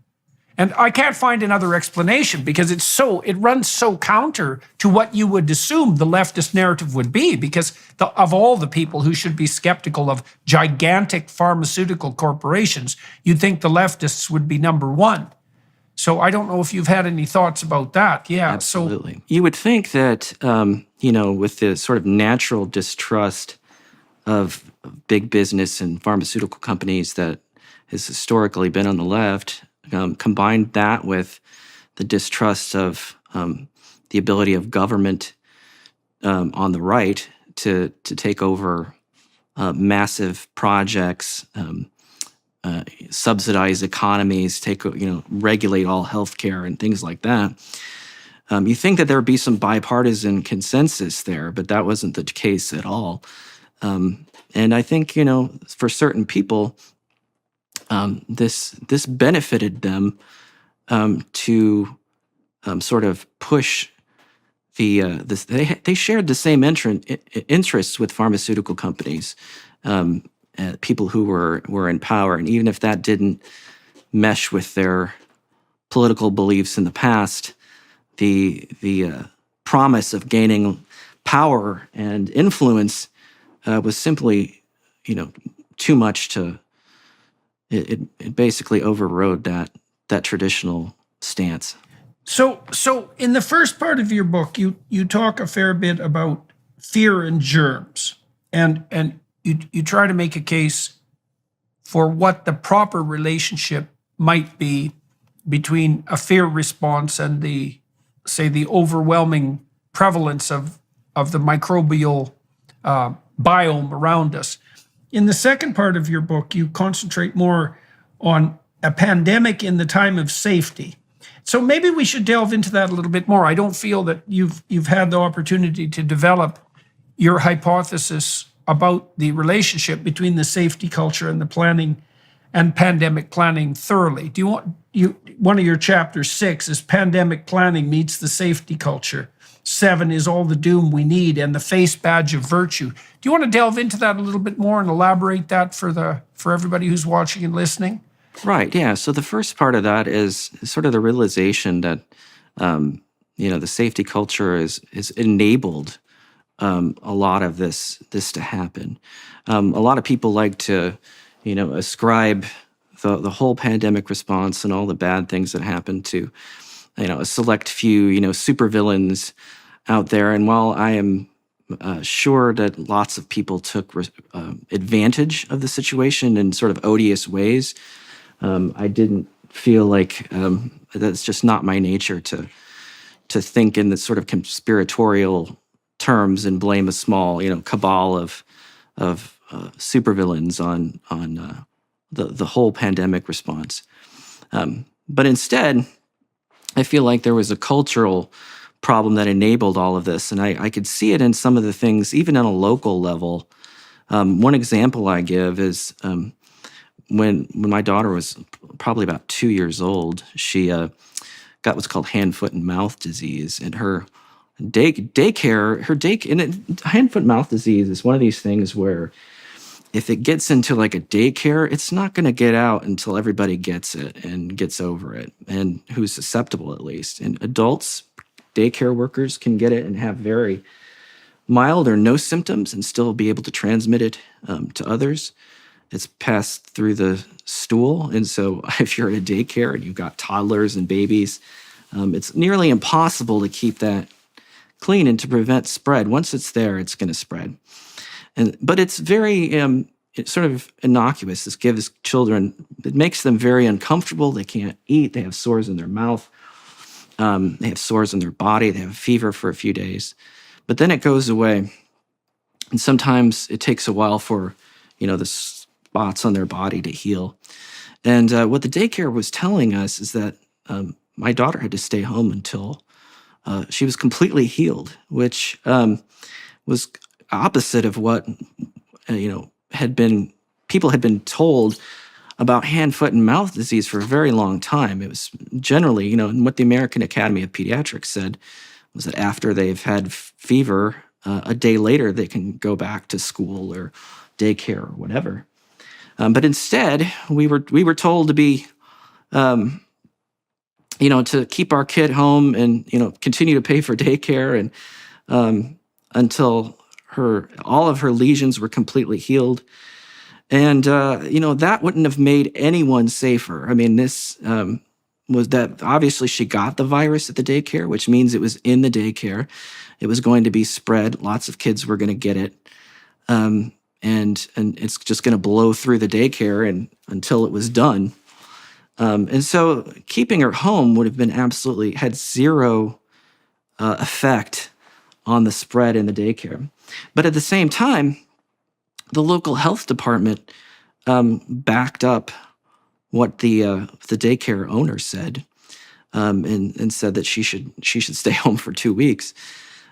And I can't find another explanation, because it runs so counter to what you would assume the leftist narrative would be, because of all the people who should be skeptical of gigantic pharmaceutical corporations, you'd think the leftists would be number one. So I don't know if you've had any thoughts about that. Yeah, absolutely. So you would think that, with the sort of natural distrust of big business and pharmaceutical companies that has historically been on the left, combined that with the distrust of the ability of government on the right to take over massive projects, subsidize economies, regulate all healthcare and things like that. You think that there would be some bipartisan consensus there, but that wasn't the case at all. And I think, for certain people, this benefited them to sort of push this. They shared the same interests with pharmaceutical companies, people who were in power, and even if that didn't mesh with their political beliefs in the past, the promise of gaining power and influence was simply, too much to. It basically overrode that traditional stance. So in the first part of your book, you talk a fair bit about fear and germs, and you try to make a case for what the proper relationship might be between a fear response and the overwhelming prevalence of the microbial biome around us. In the second part of your book, you concentrate more on a pandemic in the time of safety. So maybe we should delve into that a little bit more. I don't feel that you've had the opportunity to develop your hypothesis about the relationship between the safety culture and the planning and pandemic planning thoroughly. Do you want one of your chapters 6 is Pandemic Planning Meets the Safety Culture. 7 is All the Doom We Need and the Face Badge of Virtue. Do you want to delve into that a little bit more and elaborate that for everybody who's watching and listening? Right, yeah. So the first part of that is sort of the realization that, the safety culture is enabled a lot of this to happen. A lot of people like to, ascribe the whole pandemic response and all the bad things that happened to, a select few, supervillains out there. And while I am sure that lots of people took advantage of the situation in sort of odious ways. I didn't feel like that's just not my nature to think in the sort of conspiratorial terms and blame a small, cabal of supervillains on the whole pandemic response. But instead, I feel like there was a cultural problem that enabled all of this, and I could see it in some of the things, even on a local level. One example I give is when my daughter was probably about 2 years old, she got what's called hand, foot, and mouth disease, and her daycare, hand, foot, mouth disease is one of these things where if it gets into like a daycare, it's not going to get out until everybody gets it and gets over it, and who's susceptible at least. And adults, daycare workers can get it and have very mild or no symptoms and still be able to transmit it to others. It's passed through the stool. And so if you're at a daycare and you've got toddlers and babies, it's nearly impossible to keep that clean and to prevent spread. Once it's there, it's going to spread. But it's very it's sort of innocuous. This gives children, it makes them very uncomfortable. They can't eat. They have sores in their mouth. They have sores in their body. They have fever for a few days. But then it goes away. And sometimes it takes a while for, the spots on their body to heal. And what the daycare was telling us is that my daughter had to stay home until she was completely healed, which was opposite of what people had been told about hand, foot, and mouth disease for a very long time. It was generally, and what the American Academy of Pediatrics said was that after they've had fever, a day later they can go back to school or daycare or whatever. But instead, we were told to be, to keep our kid home and continue to pay for daycare and until all of her lesions were completely healed. And, that wouldn't have made anyone safer. I mean, this was that obviously she got the virus at the daycare, which means it was in the daycare. It was going to be spread. Lots of kids were going to get it. And it's just going to blow through the daycare and until it was done. And so keeping her home would have been had zero effect on the spread in the daycare. But at the same time, the local health department backed up what the daycare owner said, and said that she should stay home for 2 weeks,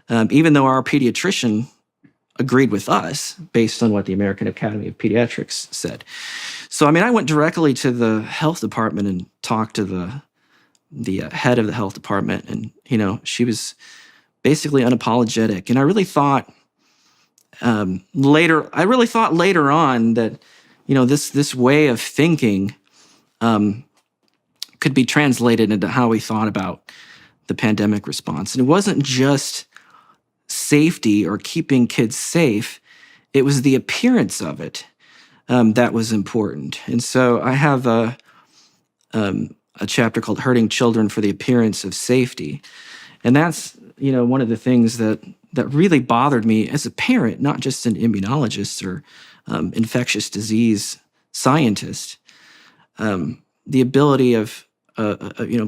even though our pediatrician agreed with us based on what the American Academy of Pediatrics said. So, I went directly to the health department and talked to the head of the health department, and she was basically unapologetic. And I really thought later on that this way of thinking could be translated into how we thought about the pandemic response. And it wasn't just safety or keeping kids safe, it was the appearance of it that was important. And so I have a chapter called Hurting Children for the Appearance of Safety. And that's, one of the things that really bothered me as a parent, not just an immunologist or infectious disease scientist. The ability of,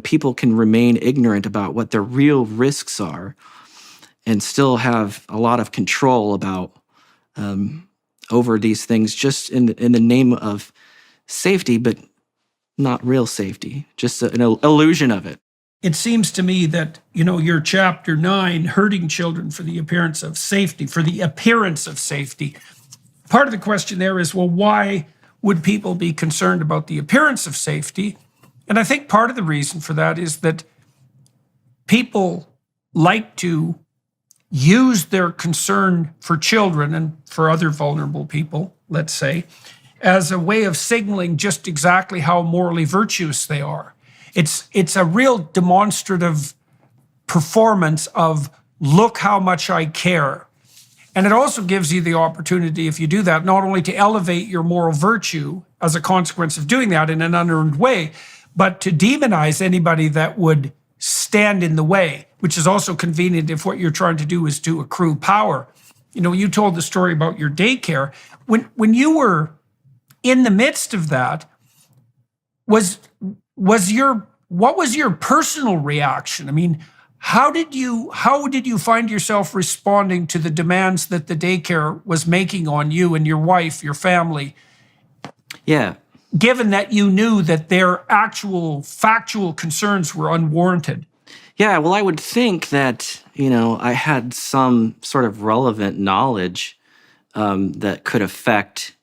people can remain ignorant about what their real risks are and still have a lot of control about over these things just in the name of safety, but not real safety, just an illusion of it. It seems to me that, your chapter 9, Hurting Children for the Appearance of Safety, part of the question there is, well, why would people be concerned about the appearance of safety? And I think part of the reason for that is that people like to use their concern for children and for other vulnerable people, let's say, as a way of signaling just exactly how morally virtuous they are. It's a real demonstrative performance of, look how much I care. And it also gives you the opportunity, if you do that, not only to elevate your moral virtue as a consequence of doing that in an unearned way, but to demonize anybody that would stand in the way, which is also convenient if what you're trying to do is to accrue power. You told the story about your daycare. When you were in the midst of that, what was your personal reaction? I mean, how did you find yourself responding to the demands that the daycare was making on you and your wife, your family, Yeah. given that you knew that their actual factual concerns were unwarranted? Yeah, well, I would think that, I had some sort of relevant knowledge that could affect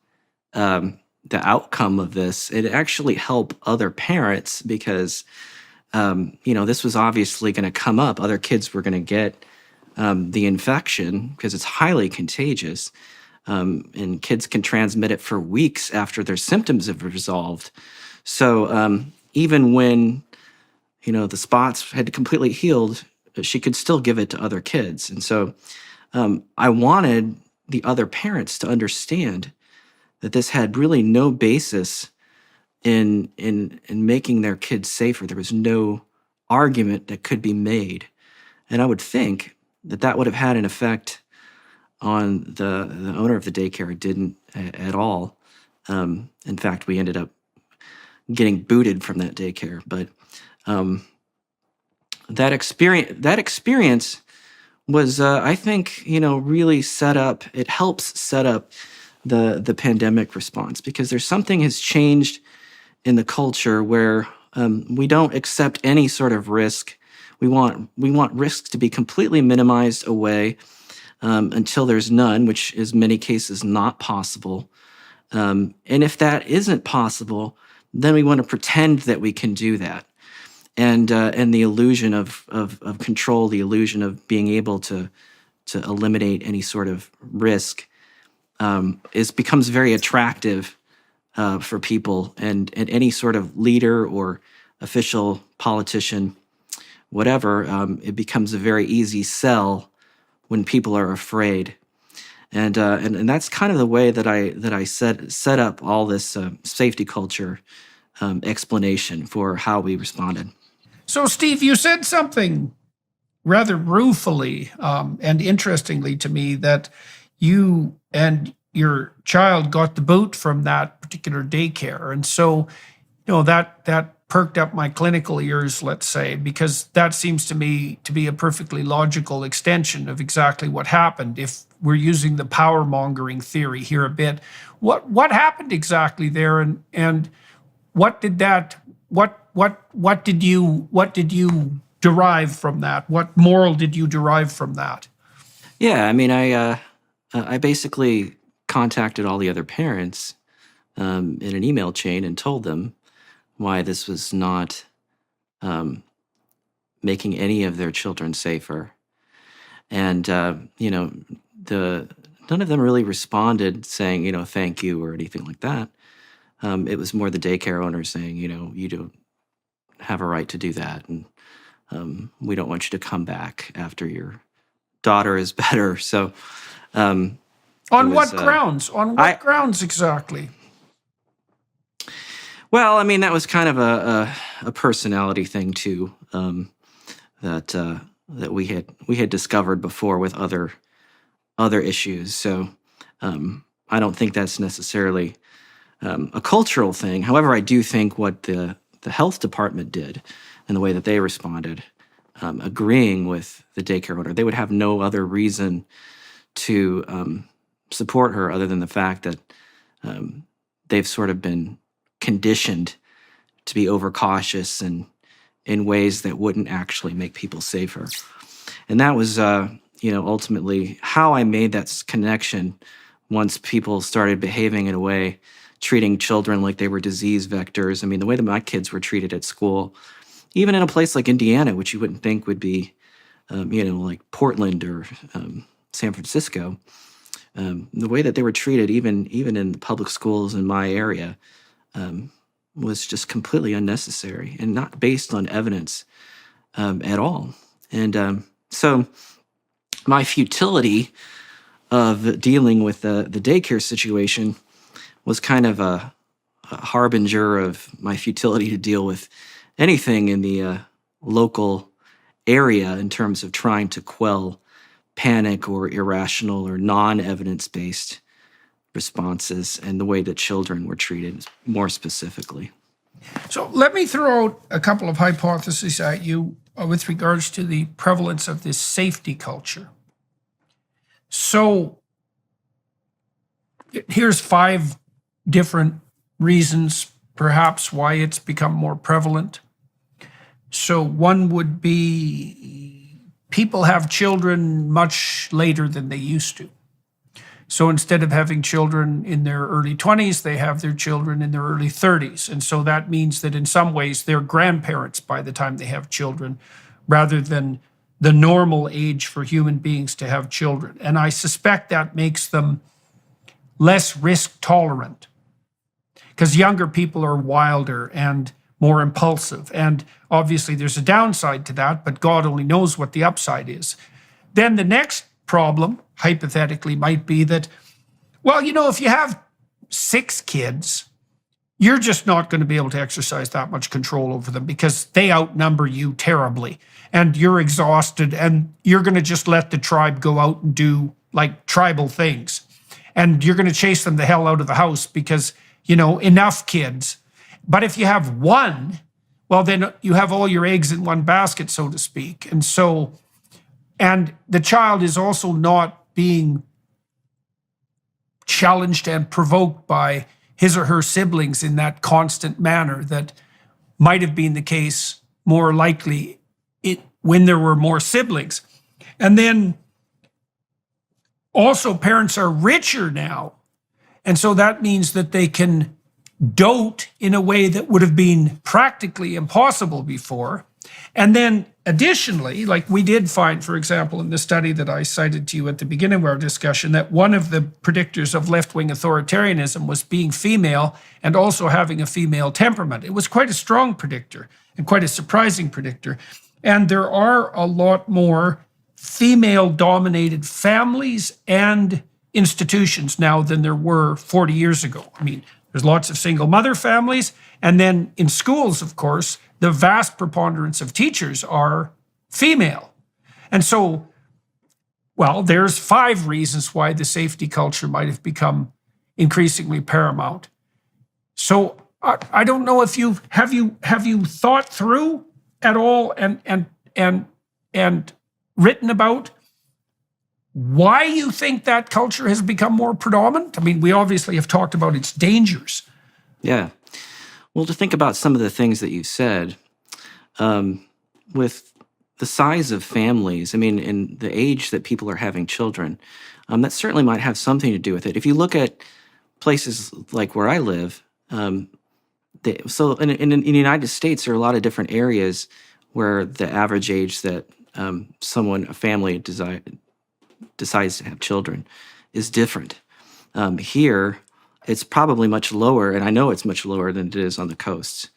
the outcome of this. It actually help other parents because, this was obviously going to come up. Other kids were going to get the infection because it's highly contagious. And kids can transmit it for weeks after their symptoms have resolved. So even when the spots had completely healed, she could still give it to other kids. And so I wanted the other parents to understand that this had really no basis in making their kids safer. There was no argument that could be made. And I would think that would have had an effect on the owner of the daycare. It didn't at all. In fact, we ended up getting booted from that daycare. But that experience was, I think, really set up. It helps set up the pandemic response because there's something has changed in the culture where we don't accept any sort of risk. We want risks to be completely minimized away until there's none, which is many cases not possible. And if that isn't possible, then we want to pretend that we can do that. And the illusion of control, the illusion of being able to eliminate any sort of risk, becomes very attractive for people, and any sort of leader or official politician, whatever, it becomes a very easy sell when people are afraid, and that's kind of the way that I set up all this safety culture explanation for how we responded. So, Steve, you said something rather ruefully and interestingly to me, that you and your child got the boot from that particular daycare. And so, that perked up my clinical ears, let's say, because that seems to me to be a perfectly logical extension of exactly what happened. If we're using the power mongering theory here a bit, what happened exactly there, and what did you derive from that? What moral did you derive from that? Yeah, I mean, I basically contacted all the other parents in an email chain and told them why this was not making any of their children safer. And none of them really responded saying, thank you or anything like that. It was more the daycare owner saying, you don't have a right to do that, and we don't want you to come back after your daughter is better. So, on what grounds? On what grounds exactly? Well, I mean, that was kind of a personality thing too, that we had discovered before with other issues. So I don't think that's necessarily a cultural thing. However, I do think what the health department did and the way that they responded, agreeing with the daycare owner, they would have no other reason to support her other than the fact that they've sort of been conditioned to be overcautious and in ways that wouldn't actually make people safer. And that was, ultimately how I made that connection once people started behaving in a way, treating children like they were disease vectors. I mean, the way that my kids were treated at school, even in a place like Indiana, which you wouldn't think would be, like Portland or San Francisco, the way that they were treated, even in the public schools in my area, was just completely unnecessary and not based on evidence at all. And so my futility of dealing with the daycare situation was kind of a harbinger of my futility to deal with anything in the local area in terms of trying to quell panic or irrational or non-evidence-based responses and the way that children were treated more specifically. So let me throw out a couple of hypotheses at you with regards to the prevalence of this safety culture. So here's 5 different reasons, perhaps, why it's become more prevalent. So one would be people have children much later than they used to. So instead of having children in their early 20s, they have their children in their early 30s. And so that means that in some ways they're grandparents by the time they have children, rather than the normal age for human beings to have children. And I suspect that makes them less risk tolerant, because younger people are wilder and more impulsive. And obviously there's a downside to that, but God only knows what the upside is. Then the next problem, hypothetically, might be that, well, if you have 6 kids, you're just not going to be able to exercise that much control over them because they outnumber you terribly and you're exhausted and you're going to just let the tribe go out and do like tribal things. And you're going to chase them the hell out of the house because, enough kids. But if you have 1, well, then you have all your eggs in one basket, so to speak. And the child is also not being challenged and provoked by his or her siblings in that constant manner that might have been the case more likely when there were more siblings. And then also parents are richer now. And so that means that they can dote in a way that would have been practically impossible before. And then additionally, like we did find, for example, in the study that I cited to you at the beginning of our discussion, that one of the predictors of left-wing authoritarianism was being female and also having a female temperament. It was quite a strong predictor and quite a surprising predictor. And there are a lot more female-dominated families and institutions now than there were 40 years ago. I mean, there's lots of single mother families. And then in schools, of course, the vast preponderance of teachers are female. And so, well, there's 5 reasons why the safety culture might have become increasingly paramount. So I don't know if have you thought through at all and written about why you think that culture has become more predominant? I mean, we obviously have talked about its dangers. Yeah. Well, to think about some of the things that you said, with the size of families, I mean, in the age that people are having children, that certainly might have something to do with it. If you look at places like where I live, so in the United States, there are a lot of different areas where the average age that a family decides to have children is different. Here, it's probably much lower, and I know it's much lower than it is on the coasts.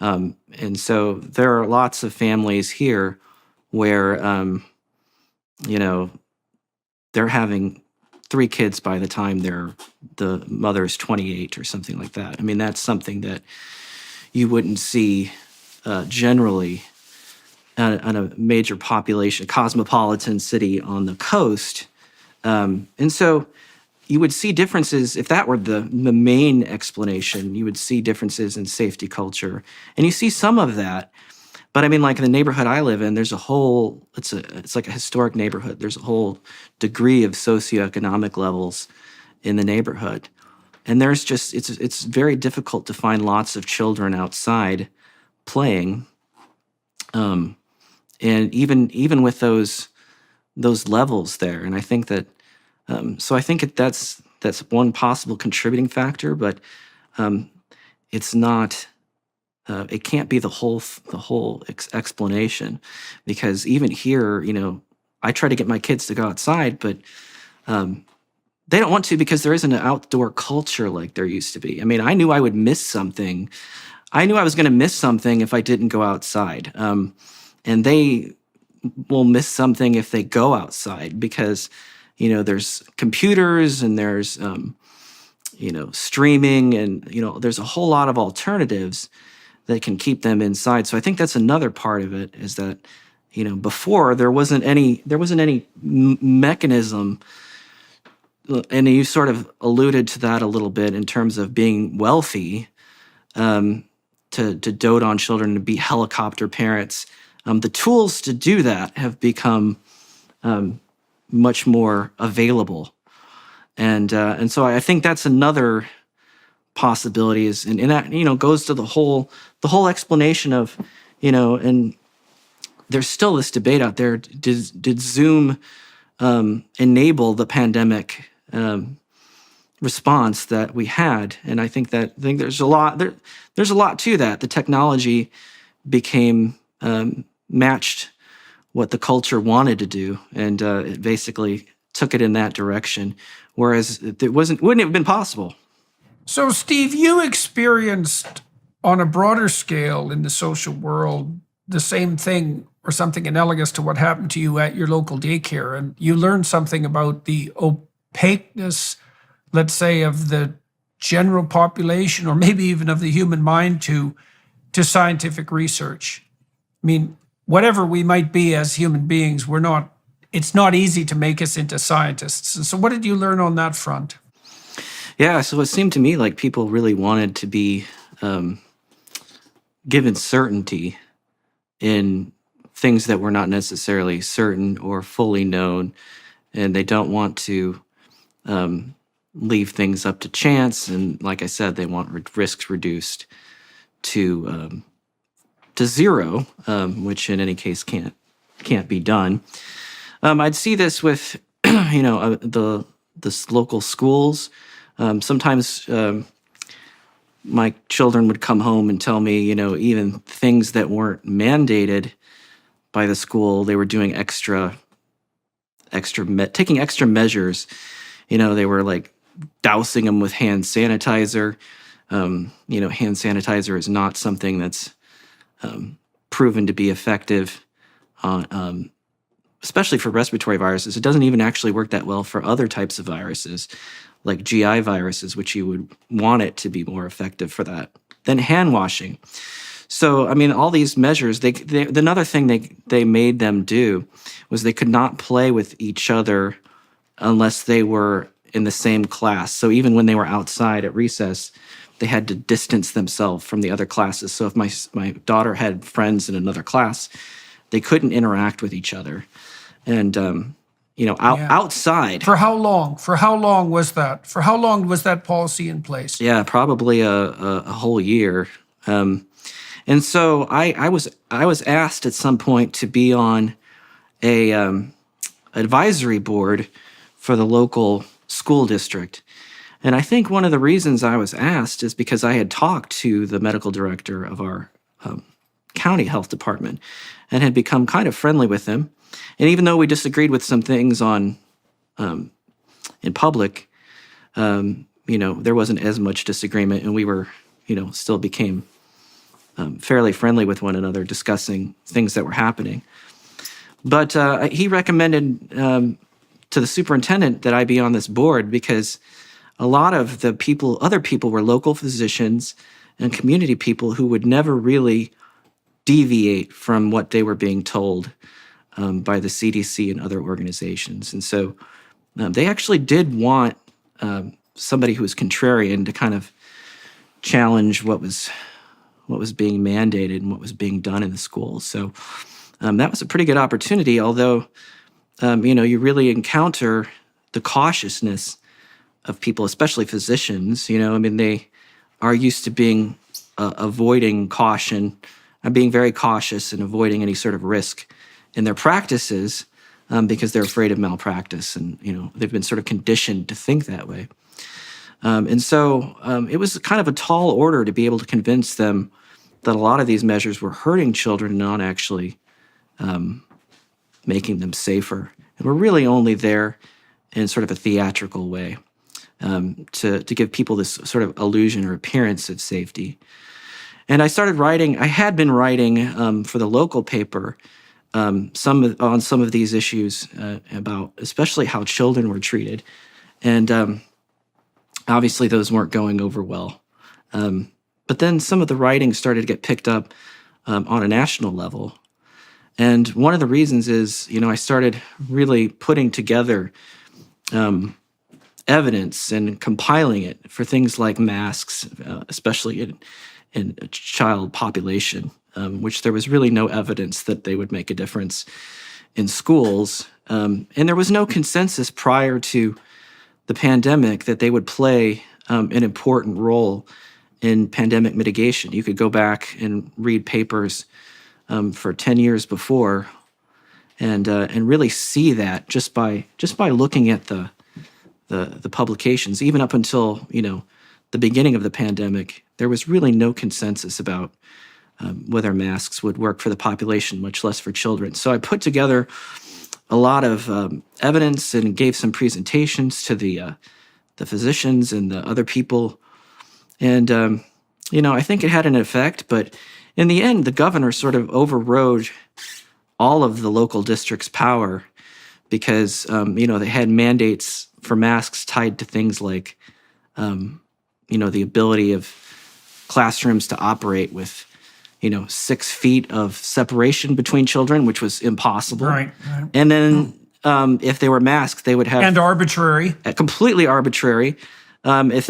And so there are lots of families here where, they're having 3 kids by the time the mother is 28 or something like that. I mean, that's something that you wouldn't see generally on a major population, cosmopolitan city on the coast. And so you would see differences, if that were the main explanation, you would see differences in safety culture. And you see some of that. But I mean, like in the neighborhood I live in, there's it's like a historic neighborhood. There's a whole degree of socioeconomic levels in the neighborhood. And there's just, it's very difficult to find lots of children outside playing. And even with those levels there. And I think that, so I think that's one possible contributing factor, but it's not, it can't be the whole explanation, because even here, I try to get my kids to go outside, but they don't want to because there isn't an outdoor culture like there used to be. I mean, I knew I would miss something. I knew I was going to miss something if I didn't go outside. And they will miss something if they go outside because, there's computers and there's, streaming and, there's a whole lot of alternatives that can keep them inside. So I think that's another part of it, is that, before there wasn't any mechanism, and you sort of alluded to that a little bit in terms of being wealthy, to dote on children, to be helicopter parents. The tools to do that have become much more available, and so I think that's another possibility. And that goes to the whole explanation of, and there's still this debate out there. Did Zoom enable the pandemic response that we had? And I think there's a lot to that. The technology became matched what the culture wanted to do, and it basically took it in that direction, whereas wouldn't have been possible. So, Steve, you experienced on a broader scale in the social world the same thing or something analogous to what happened to you at your local daycare, and you learned something about the opaqueness, let's say, of the general population, or maybe even of the human mind to scientific research. I mean, whatever we might be as human beings, it's not easy to make us into scientists. And so what did you learn on that front? Yeah, so it seemed to me like people really wanted to be given certainty in things that were not necessarily certain or fully known, and they don't want to leave things up to chance. And like I said, they want risks reduced to zero, which in any case can't be done. I'd see this with the local schools. Sometimes my children would come home and tell me, even things that weren't mandated by the school, they were doing taking extra measures. They were like dousing them with hand sanitizer. Hand sanitizer is not something that's proven to be effective on, especially for respiratory viruses. It doesn't even actually work that well for other types of viruses, like GI viruses, which you would want it to be more effective for that. Then hand washing. So, I mean, all these measures, another thing they made them do was they could not play with each other unless they were in the same class. So even when they were outside at recess, they had to distance themselves from the other classes. So if my daughter had friends in another class, they couldn't interact with each other. And, outside. For how long? For how long was that? For how long was that policy in place? Yeah, probably a whole year. And so I was asked at some point to be on a advisory board for the local school district. And I think one of the reasons I was asked is because I had talked to the medical director of our county health department and had become kind of friendly with him. And even though we disagreed with some things in public, there wasn't as much disagreement, and we were, still became fairly friendly with one another, discussing things that were happening. But he recommended to the superintendent that I be on this board because a lot of the other people were local physicians and community people who would never really deviate from what they were being told by the CDC and other organizations. And so they actually did want somebody who was contrarian to kind of challenge what was being mandated and what was being done in the schools. So that was a pretty good opportunity, although, you really encounter the cautiousness of people, especially physicians. They are used to being avoiding caution, being very cautious and avoiding any sort of risk in their practices because they're afraid of malpractice. And, they've been sort of conditioned to think that way. And so it was kind of a tall order to be able to convince them that a lot of these measures were hurting children, not actually making them safer. And we're really only there in sort of a theatrical way to give people this sort of illusion or appearance of safety. And I had been writing for the local paper on some of these issues about especially how children were treated. And obviously those weren't going over well. But then some of the writing started to get picked up on a national level. And one of the reasons is, I started really putting together evidence and compiling it for things like masks, especially in a child population, which there was really no evidence that they would make a difference in schools. And there was no consensus prior to the pandemic that they would play an important role in pandemic mitigation. You could go back and read papers for 10 years before and really see that just by looking at the publications. Even up until the beginning of the pandemic, there was really no consensus about whether masks would work for the population, much less for children. So I put together a lot of evidence and gave some presentations to the physicians and the other people. And, I think it had an effect, but in the end, the governor sort of overrode all of the local district's power because, they had mandates for masks tied to things like, the ability of classrooms to operate with 6 feet of separation between children, which was impossible. Right. And then if they were masked, they would have And arbitrary. completely arbitrary. If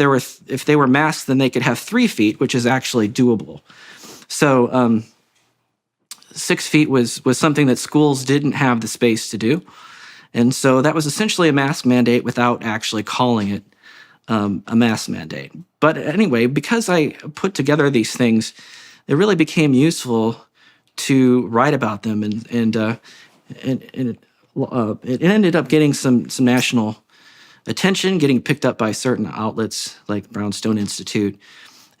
they were masked, then they could have 3 feet, which is actually doable. So 6 feet was something that schools didn't have the space to do, and so that was essentially a mask mandate without actually calling it a mask mandate. But anyway, because I put together these things, it really became useful to write about them, and it ended up getting some national attention, getting picked up by certain outlets like Brownstone Institute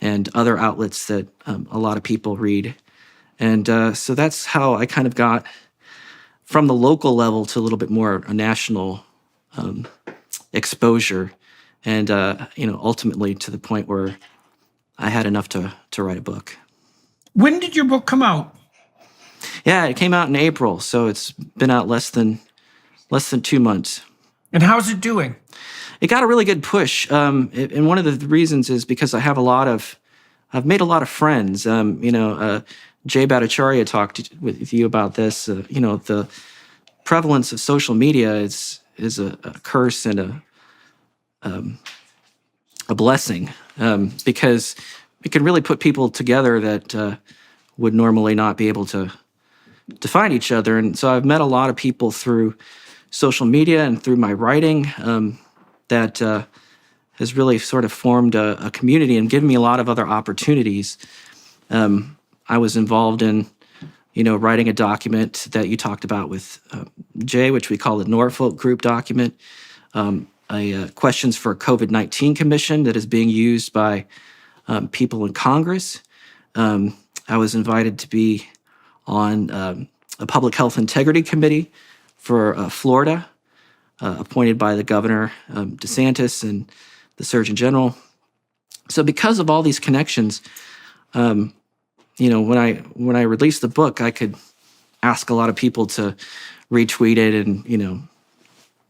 and other outlets that a lot of people read. And so that's how I kind of got from the local level to a little bit more a national exposure, and ultimately to the point where I had enough to write a book. When did your book come out? Yeah, it came out in April, so it's been out less than 2 months. And how's it doing? It got a really good push, and one of the reasons is because I've made a lot of friends. Jay Bhattacharya talked with you about this. The prevalence of social media is a curse and a blessing, because it can really put people together that would normally not be able to find each other. And so I've met a lot of people through social media and through my writing that has really sort of formed a community and given me a lot of other opportunities. I was involved in, writing a document that you talked about with Jay, which we call the Norfolk Group document, a questions for a COVID-19 commission that is being used by people in Congress. I was invited to be on a public health integrity committee for Florida, appointed by the governor, DeSantis, and the Surgeon General. So because of all these connections, when I released the book, I could ask a lot of people to retweet it and,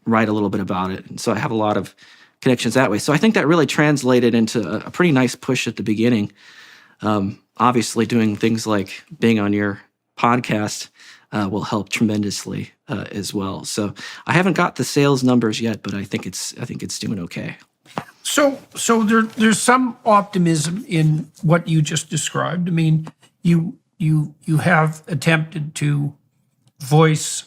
write a little bit about it. And so I have a lot of connections that way. So I think that really translated into a pretty nice push at the beginning. Obviously, doing things like being on your podcast will help tremendously as well. So I haven't got the sales numbers yet, but I think it's doing okay. So there's some optimism in what you just described. I mean, you have attempted to voice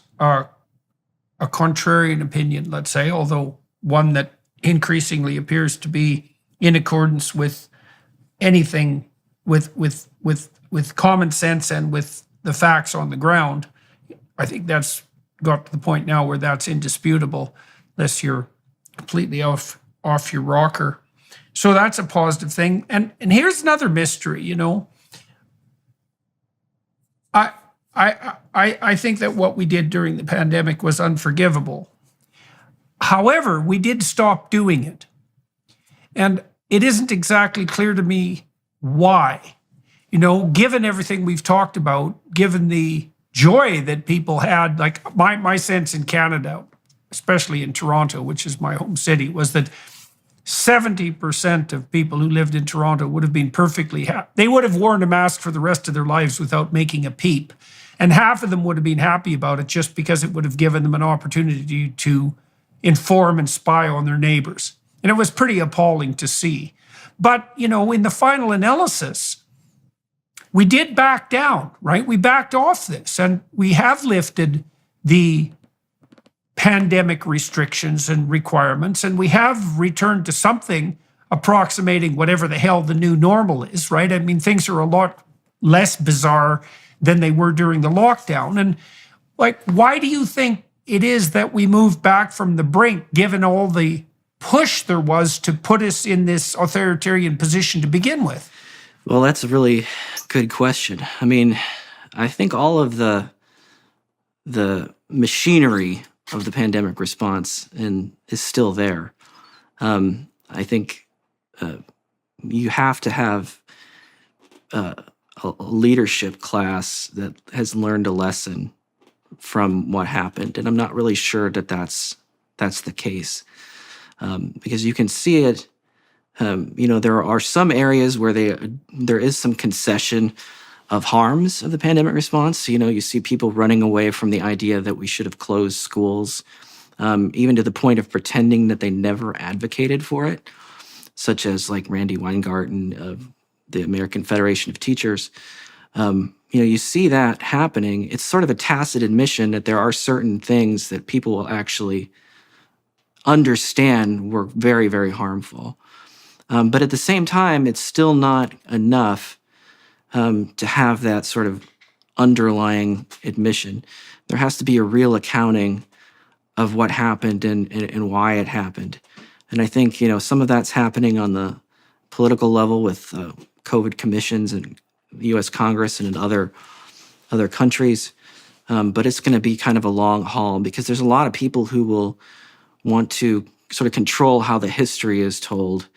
a contrarian opinion, let's say, although one that increasingly appears to be in accordance with anything with common sense and with the facts on the ground. I think that's got to the point now where that's indisputable, unless you're completely off your rocker. So that's a positive thing. And here's another mystery, I think that what we did during the pandemic was unforgivable. However, we did stop doing it. And it isn't exactly clear to me why. Given everything we've talked about, given the joy that people had, like my sense in Canada, especially in Toronto, which is my home city, was that 70% of people who lived in Toronto would have been perfectly happy. They would have worn a mask for the rest of their lives without making a peep. And half of them would have been happy about it just because it would have given them an opportunity to inform and spy on their neighbors. And it was pretty appalling to see. But, you know, in the final analysis, we did back down, right? We backed off this, and we have lifted the pandemic restrictions and requirements, and we have returned to something approximating whatever the hell the new normal is, right? I mean, things are a lot less bizarre than they were during the lockdown. And like, why do you think it is that we moved back from the brink, given all the push there was to put us in this authoritarian position to begin with? Well, that's a really good question. I mean, I think all of the machinery of the pandemic response is still there. I think you have to have a leadership class that has learned a lesson from what happened, and I'm not really sure that that's the case, because you can see it. You know, there are some areas where there is some concession of harms of the pandemic response. You know, you see people running away from the idea that we should have closed schools, even to the point of pretending that they never advocated for it, such as like Randy Weingarten of the American Federation of Teachers. You know, you see that happening. It's sort of a tacit admission that there are certain things that people will actually understand were very, very harmful. But at the same time, it's still not enough to have that sort of underlying admission. There has to be a real accounting of what happened and why it happened. And I think, you know, some of that's happening on the political level with COVID commissions and the U.S. Congress and in other countries. But it's going to be kind of a long haul, because there's a lot of people who will want to sort of control how the history is told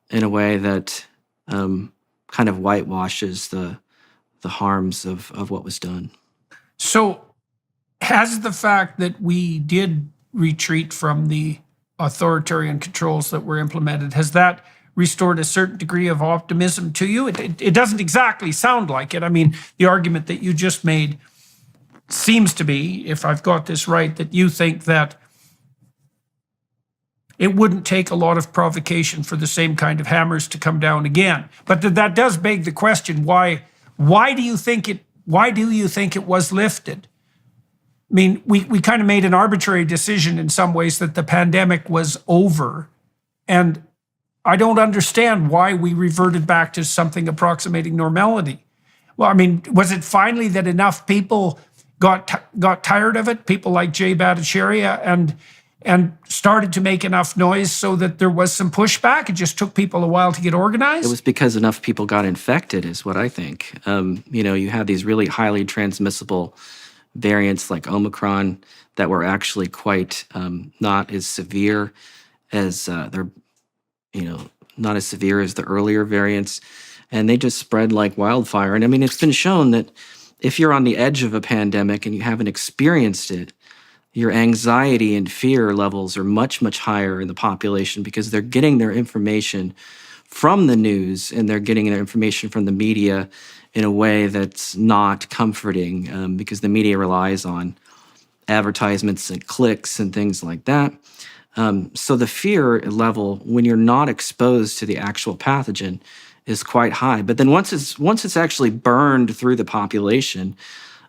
in a way that kind of whitewashes the harms of what was done. So has the fact that we did retreat from the authoritarian controls that were implemented, has that restored a certain degree of optimism to you? It doesn't exactly sound like it. I mean, the argument that you just made seems to be, if I've got this right, that you think that it wouldn't take a lot of provocation for the same kind of hammers to come down again. But that does beg the question, why do you think it was lifted? I mean, we kind of made an arbitrary decision in some ways that the pandemic was over. And I don't understand why we reverted back to something approximating normality. Well, I mean, was it finally that enough people got tired of it? People like Jay Bhattacharya and started to make enough noise so that there was some pushback? It just took people a while to get organized? It was because enough people got infected, is what I think. You know, you had these really highly transmissible variants like Omicron that were actually quite not as severe as not as severe as the earlier variants. And they just spread like wildfire. And I mean, it's been shown that if you're on the edge of a pandemic and you haven't experienced it, your anxiety and fear levels are much, much higher in the population, because they're getting their information from the news and they're getting their information from the media in a way that's not comforting, because the media relies on advertisements and clicks and things like that. So the fear level, when you're not exposed to the actual pathogen, is quite high. But then once it's actually burned through the population,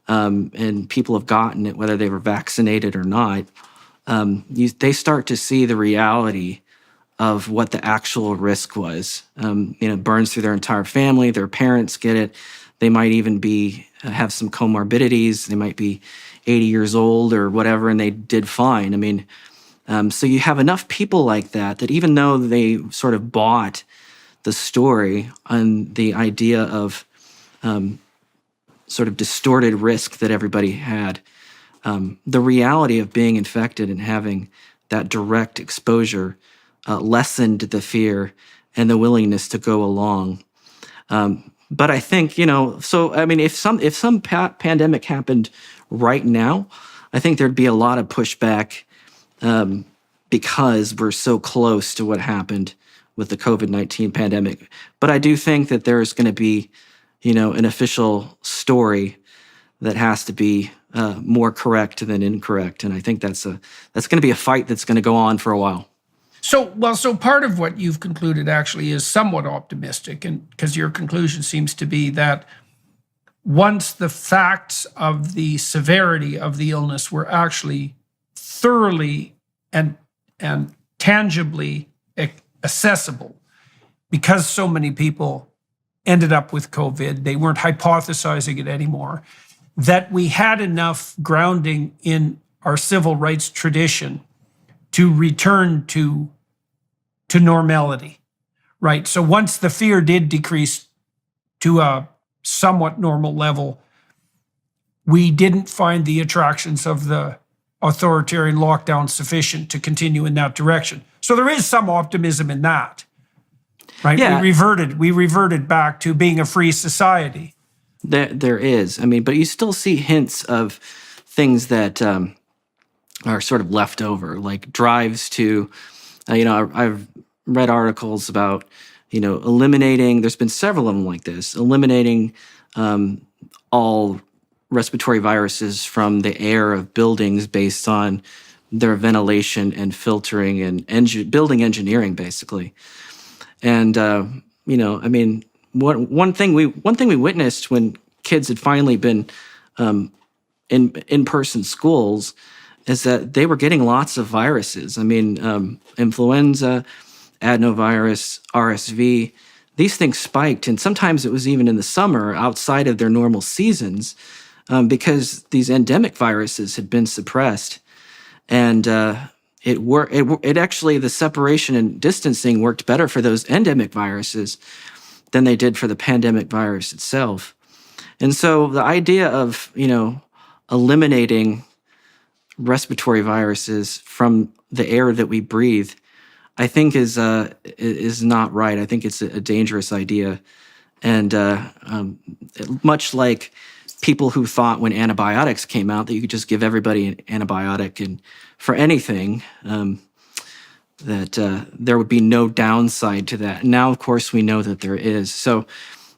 and people have gotten it, whether they were vaccinated or not, they start to see the reality of what the actual risk was. It burns through their entire family. Their parents get it. They might even have some comorbidities. They might be 80 years old or whatever, and they did fine. I mean, so you have enough people like that even though they sort of bought the story on the idea of sort of distorted risk that everybody had, the reality of being infected and having that direct exposure lessened the fear and the willingness to go along. But I think, so I mean, if some pandemic happened right now, I think there'd be a lot of pushback because we're so close to what happened with the COVID-19 pandemic. But I do think that there's going to be, an official story that has to be more correct than incorrect. And I think that's going to be a fight that's going to go on for a while. So part of what you've concluded actually is somewhat optimistic, and because your conclusion seems to be that once the facts of the severity of the illness were actually thoroughly and tangibly accessible, because so many people ended up with COVID, they weren't hypothesizing it anymore, that we had enough grounding in our civil rights tradition to return to normality, right? So once the fear did decrease to a somewhat normal level, we didn't find the attractions of the authoritarian lockdown sufficient to continue in that direction. So there is some optimism in that, right? Yeah. We reverted back to being a free society. There is. I mean, but you still see hints of things that are sort of left over, like drives to, I've read articles about, eliminating, there's been several of them like this, eliminating all respiratory viruses from the air of buildings based on their ventilation and filtering and building engineering, basically. And, one thing we witnessed when kids had finally been in-person schools is that they were getting lots of viruses. I mean, influenza, adenovirus, RSV, these things spiked. And sometimes it was even in the summer outside of their normal seasons because these endemic viruses had been suppressed. And it actually, the separation and distancing worked better for those endemic viruses than they did for the pandemic virus itself. And so the idea of, eliminating respiratory viruses from the air that we breathe, I think is not right. I think it's a dangerous idea. And much like people who thought when antibiotics came out that you could just give everybody an antibiotic and for anything, that there would be no downside to that. Now, of course, we know that there is. So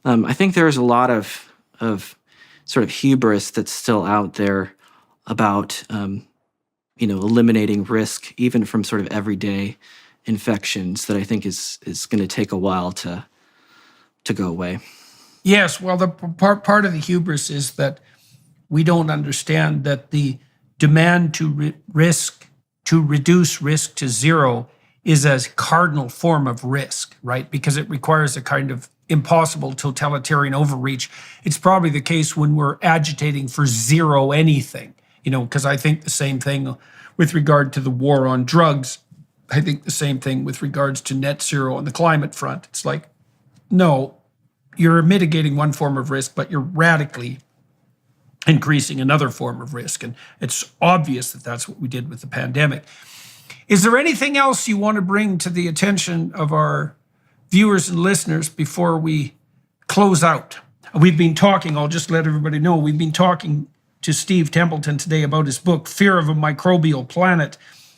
I think there's a lot of sort of hubris that's still out there about, eliminating risk, even from sort of everyday infections, that I think is going to take a while to go away. Yes, well, the part of the hubris is that we don't understand that the demand to reduce risk to zero is a cardinal form of risk, right? Because it requires a kind of impossible totalitarian overreach. It's probably the case when we're agitating for zero anything, because I think the same thing with regard to the war on drugs. I think the same thing with regards to net zero on the climate front. It's like, no, you're mitigating one form of risk, but you're radically increasing another form of risk. And it's obvious that that's what we did with the pandemic. Is there anything else you want to bring to the attention of our viewers and listeners before we close out? We've been talking, I'll just let everybody know, we've been talking to Steve Templeton today about his book, Fear of a Microbial Planet,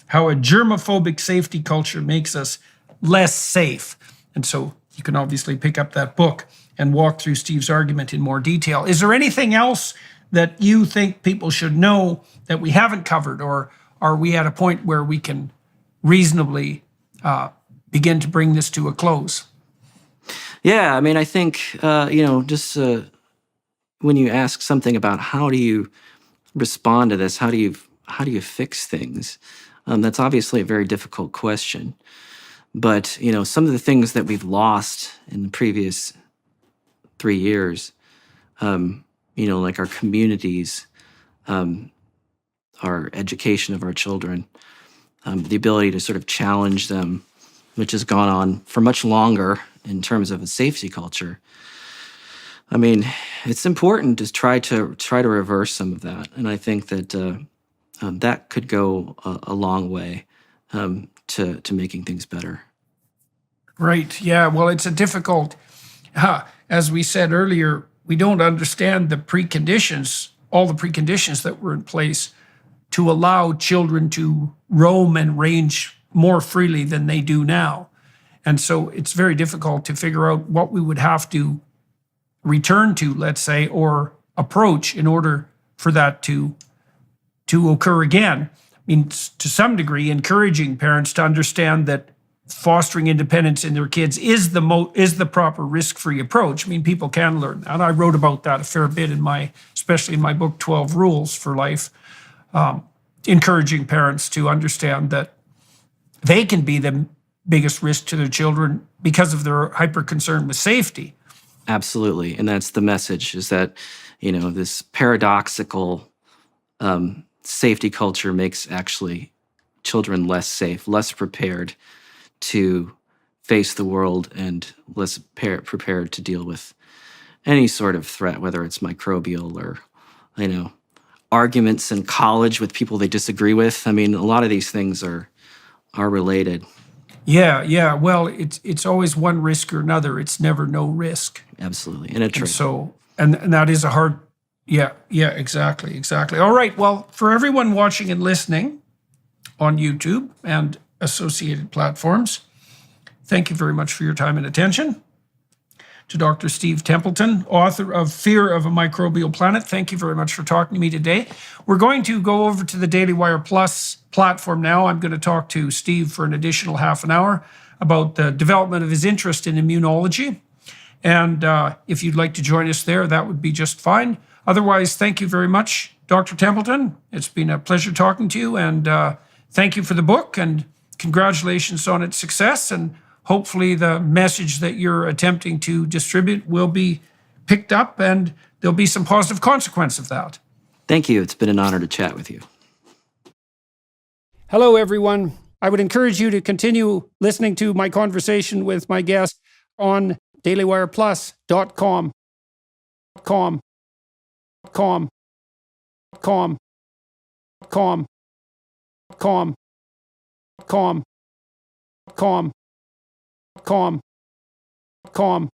How a Germophobic Safety Culture Makes Us Less Safe. And so you can obviously pick up that book and walk through Steve's argument in more detail. Is there anything else that you think people should know that we haven't covered, or are we at a point where we can reasonably begin to bring this to a close? Yeah, I mean, I think, just when you ask something about how do you respond to this, how do you fix things, that's obviously a very difficult question. But, some of the things that we've lost in the previous 3 years, like our communities, our education of our children, the ability to sort of challenge them, which has gone on for much longer in terms of a safety culture. I mean, it's important to try to reverse some of that, and I think that that could go a long way to making things better. Right. Yeah. Well, it's a difficult. As we said earlier, we don't understand the preconditions, all the preconditions that were in place to allow children to roam and range more freely than they do now. And so it's very difficult to figure out what we would have to return to, let's say, or approach in order for that to occur again. I mean, to some degree, encouraging parents to understand that fostering independence in their kids is the proper risk-free approach. I mean, people can learn that. I wrote about that a fair bit especially in my book, 12 Rules for Life, encouraging parents to understand that they can be the biggest risk to their children because of their hyper concern with safety. Absolutely. And that's the message, is that, this paradoxical safety culture makes actually children less safe, less prepared to face the world, and less prepared to deal with any sort of threat, whether it's microbial or, arguments in college with people they disagree with. I mean, a lot of these things are related. Yeah. Well, it's always one risk or another. It's never no risk. Absolutely. And a trick. So, and that is a hard, yeah, exactly. All right. Well, for everyone watching and listening on YouTube and associated platforms, thank you very much for your time and attention. To Dr. Steve Templeton, author of Fear of a Microbial Planet, thank you very much for talking to me today. We're going to go over to the Daily Wire Plus platform now. I'm going to talk to Steve for an additional half an hour about the development of his interest in immunology. And if you'd like to join us there, that would be just fine. Otherwise, thank you very much, Dr. Templeton. It's been a pleasure talking to you, and thank you for the book, and congratulations on its success. And hopefully the message that you're attempting to distribute will be picked up, and there'll be some positive consequence of that. Thank you. It's been an honor to chat with you. Hello, everyone. I would encourage you to continue listening to my conversation with my guest on dailywireplus.com. com.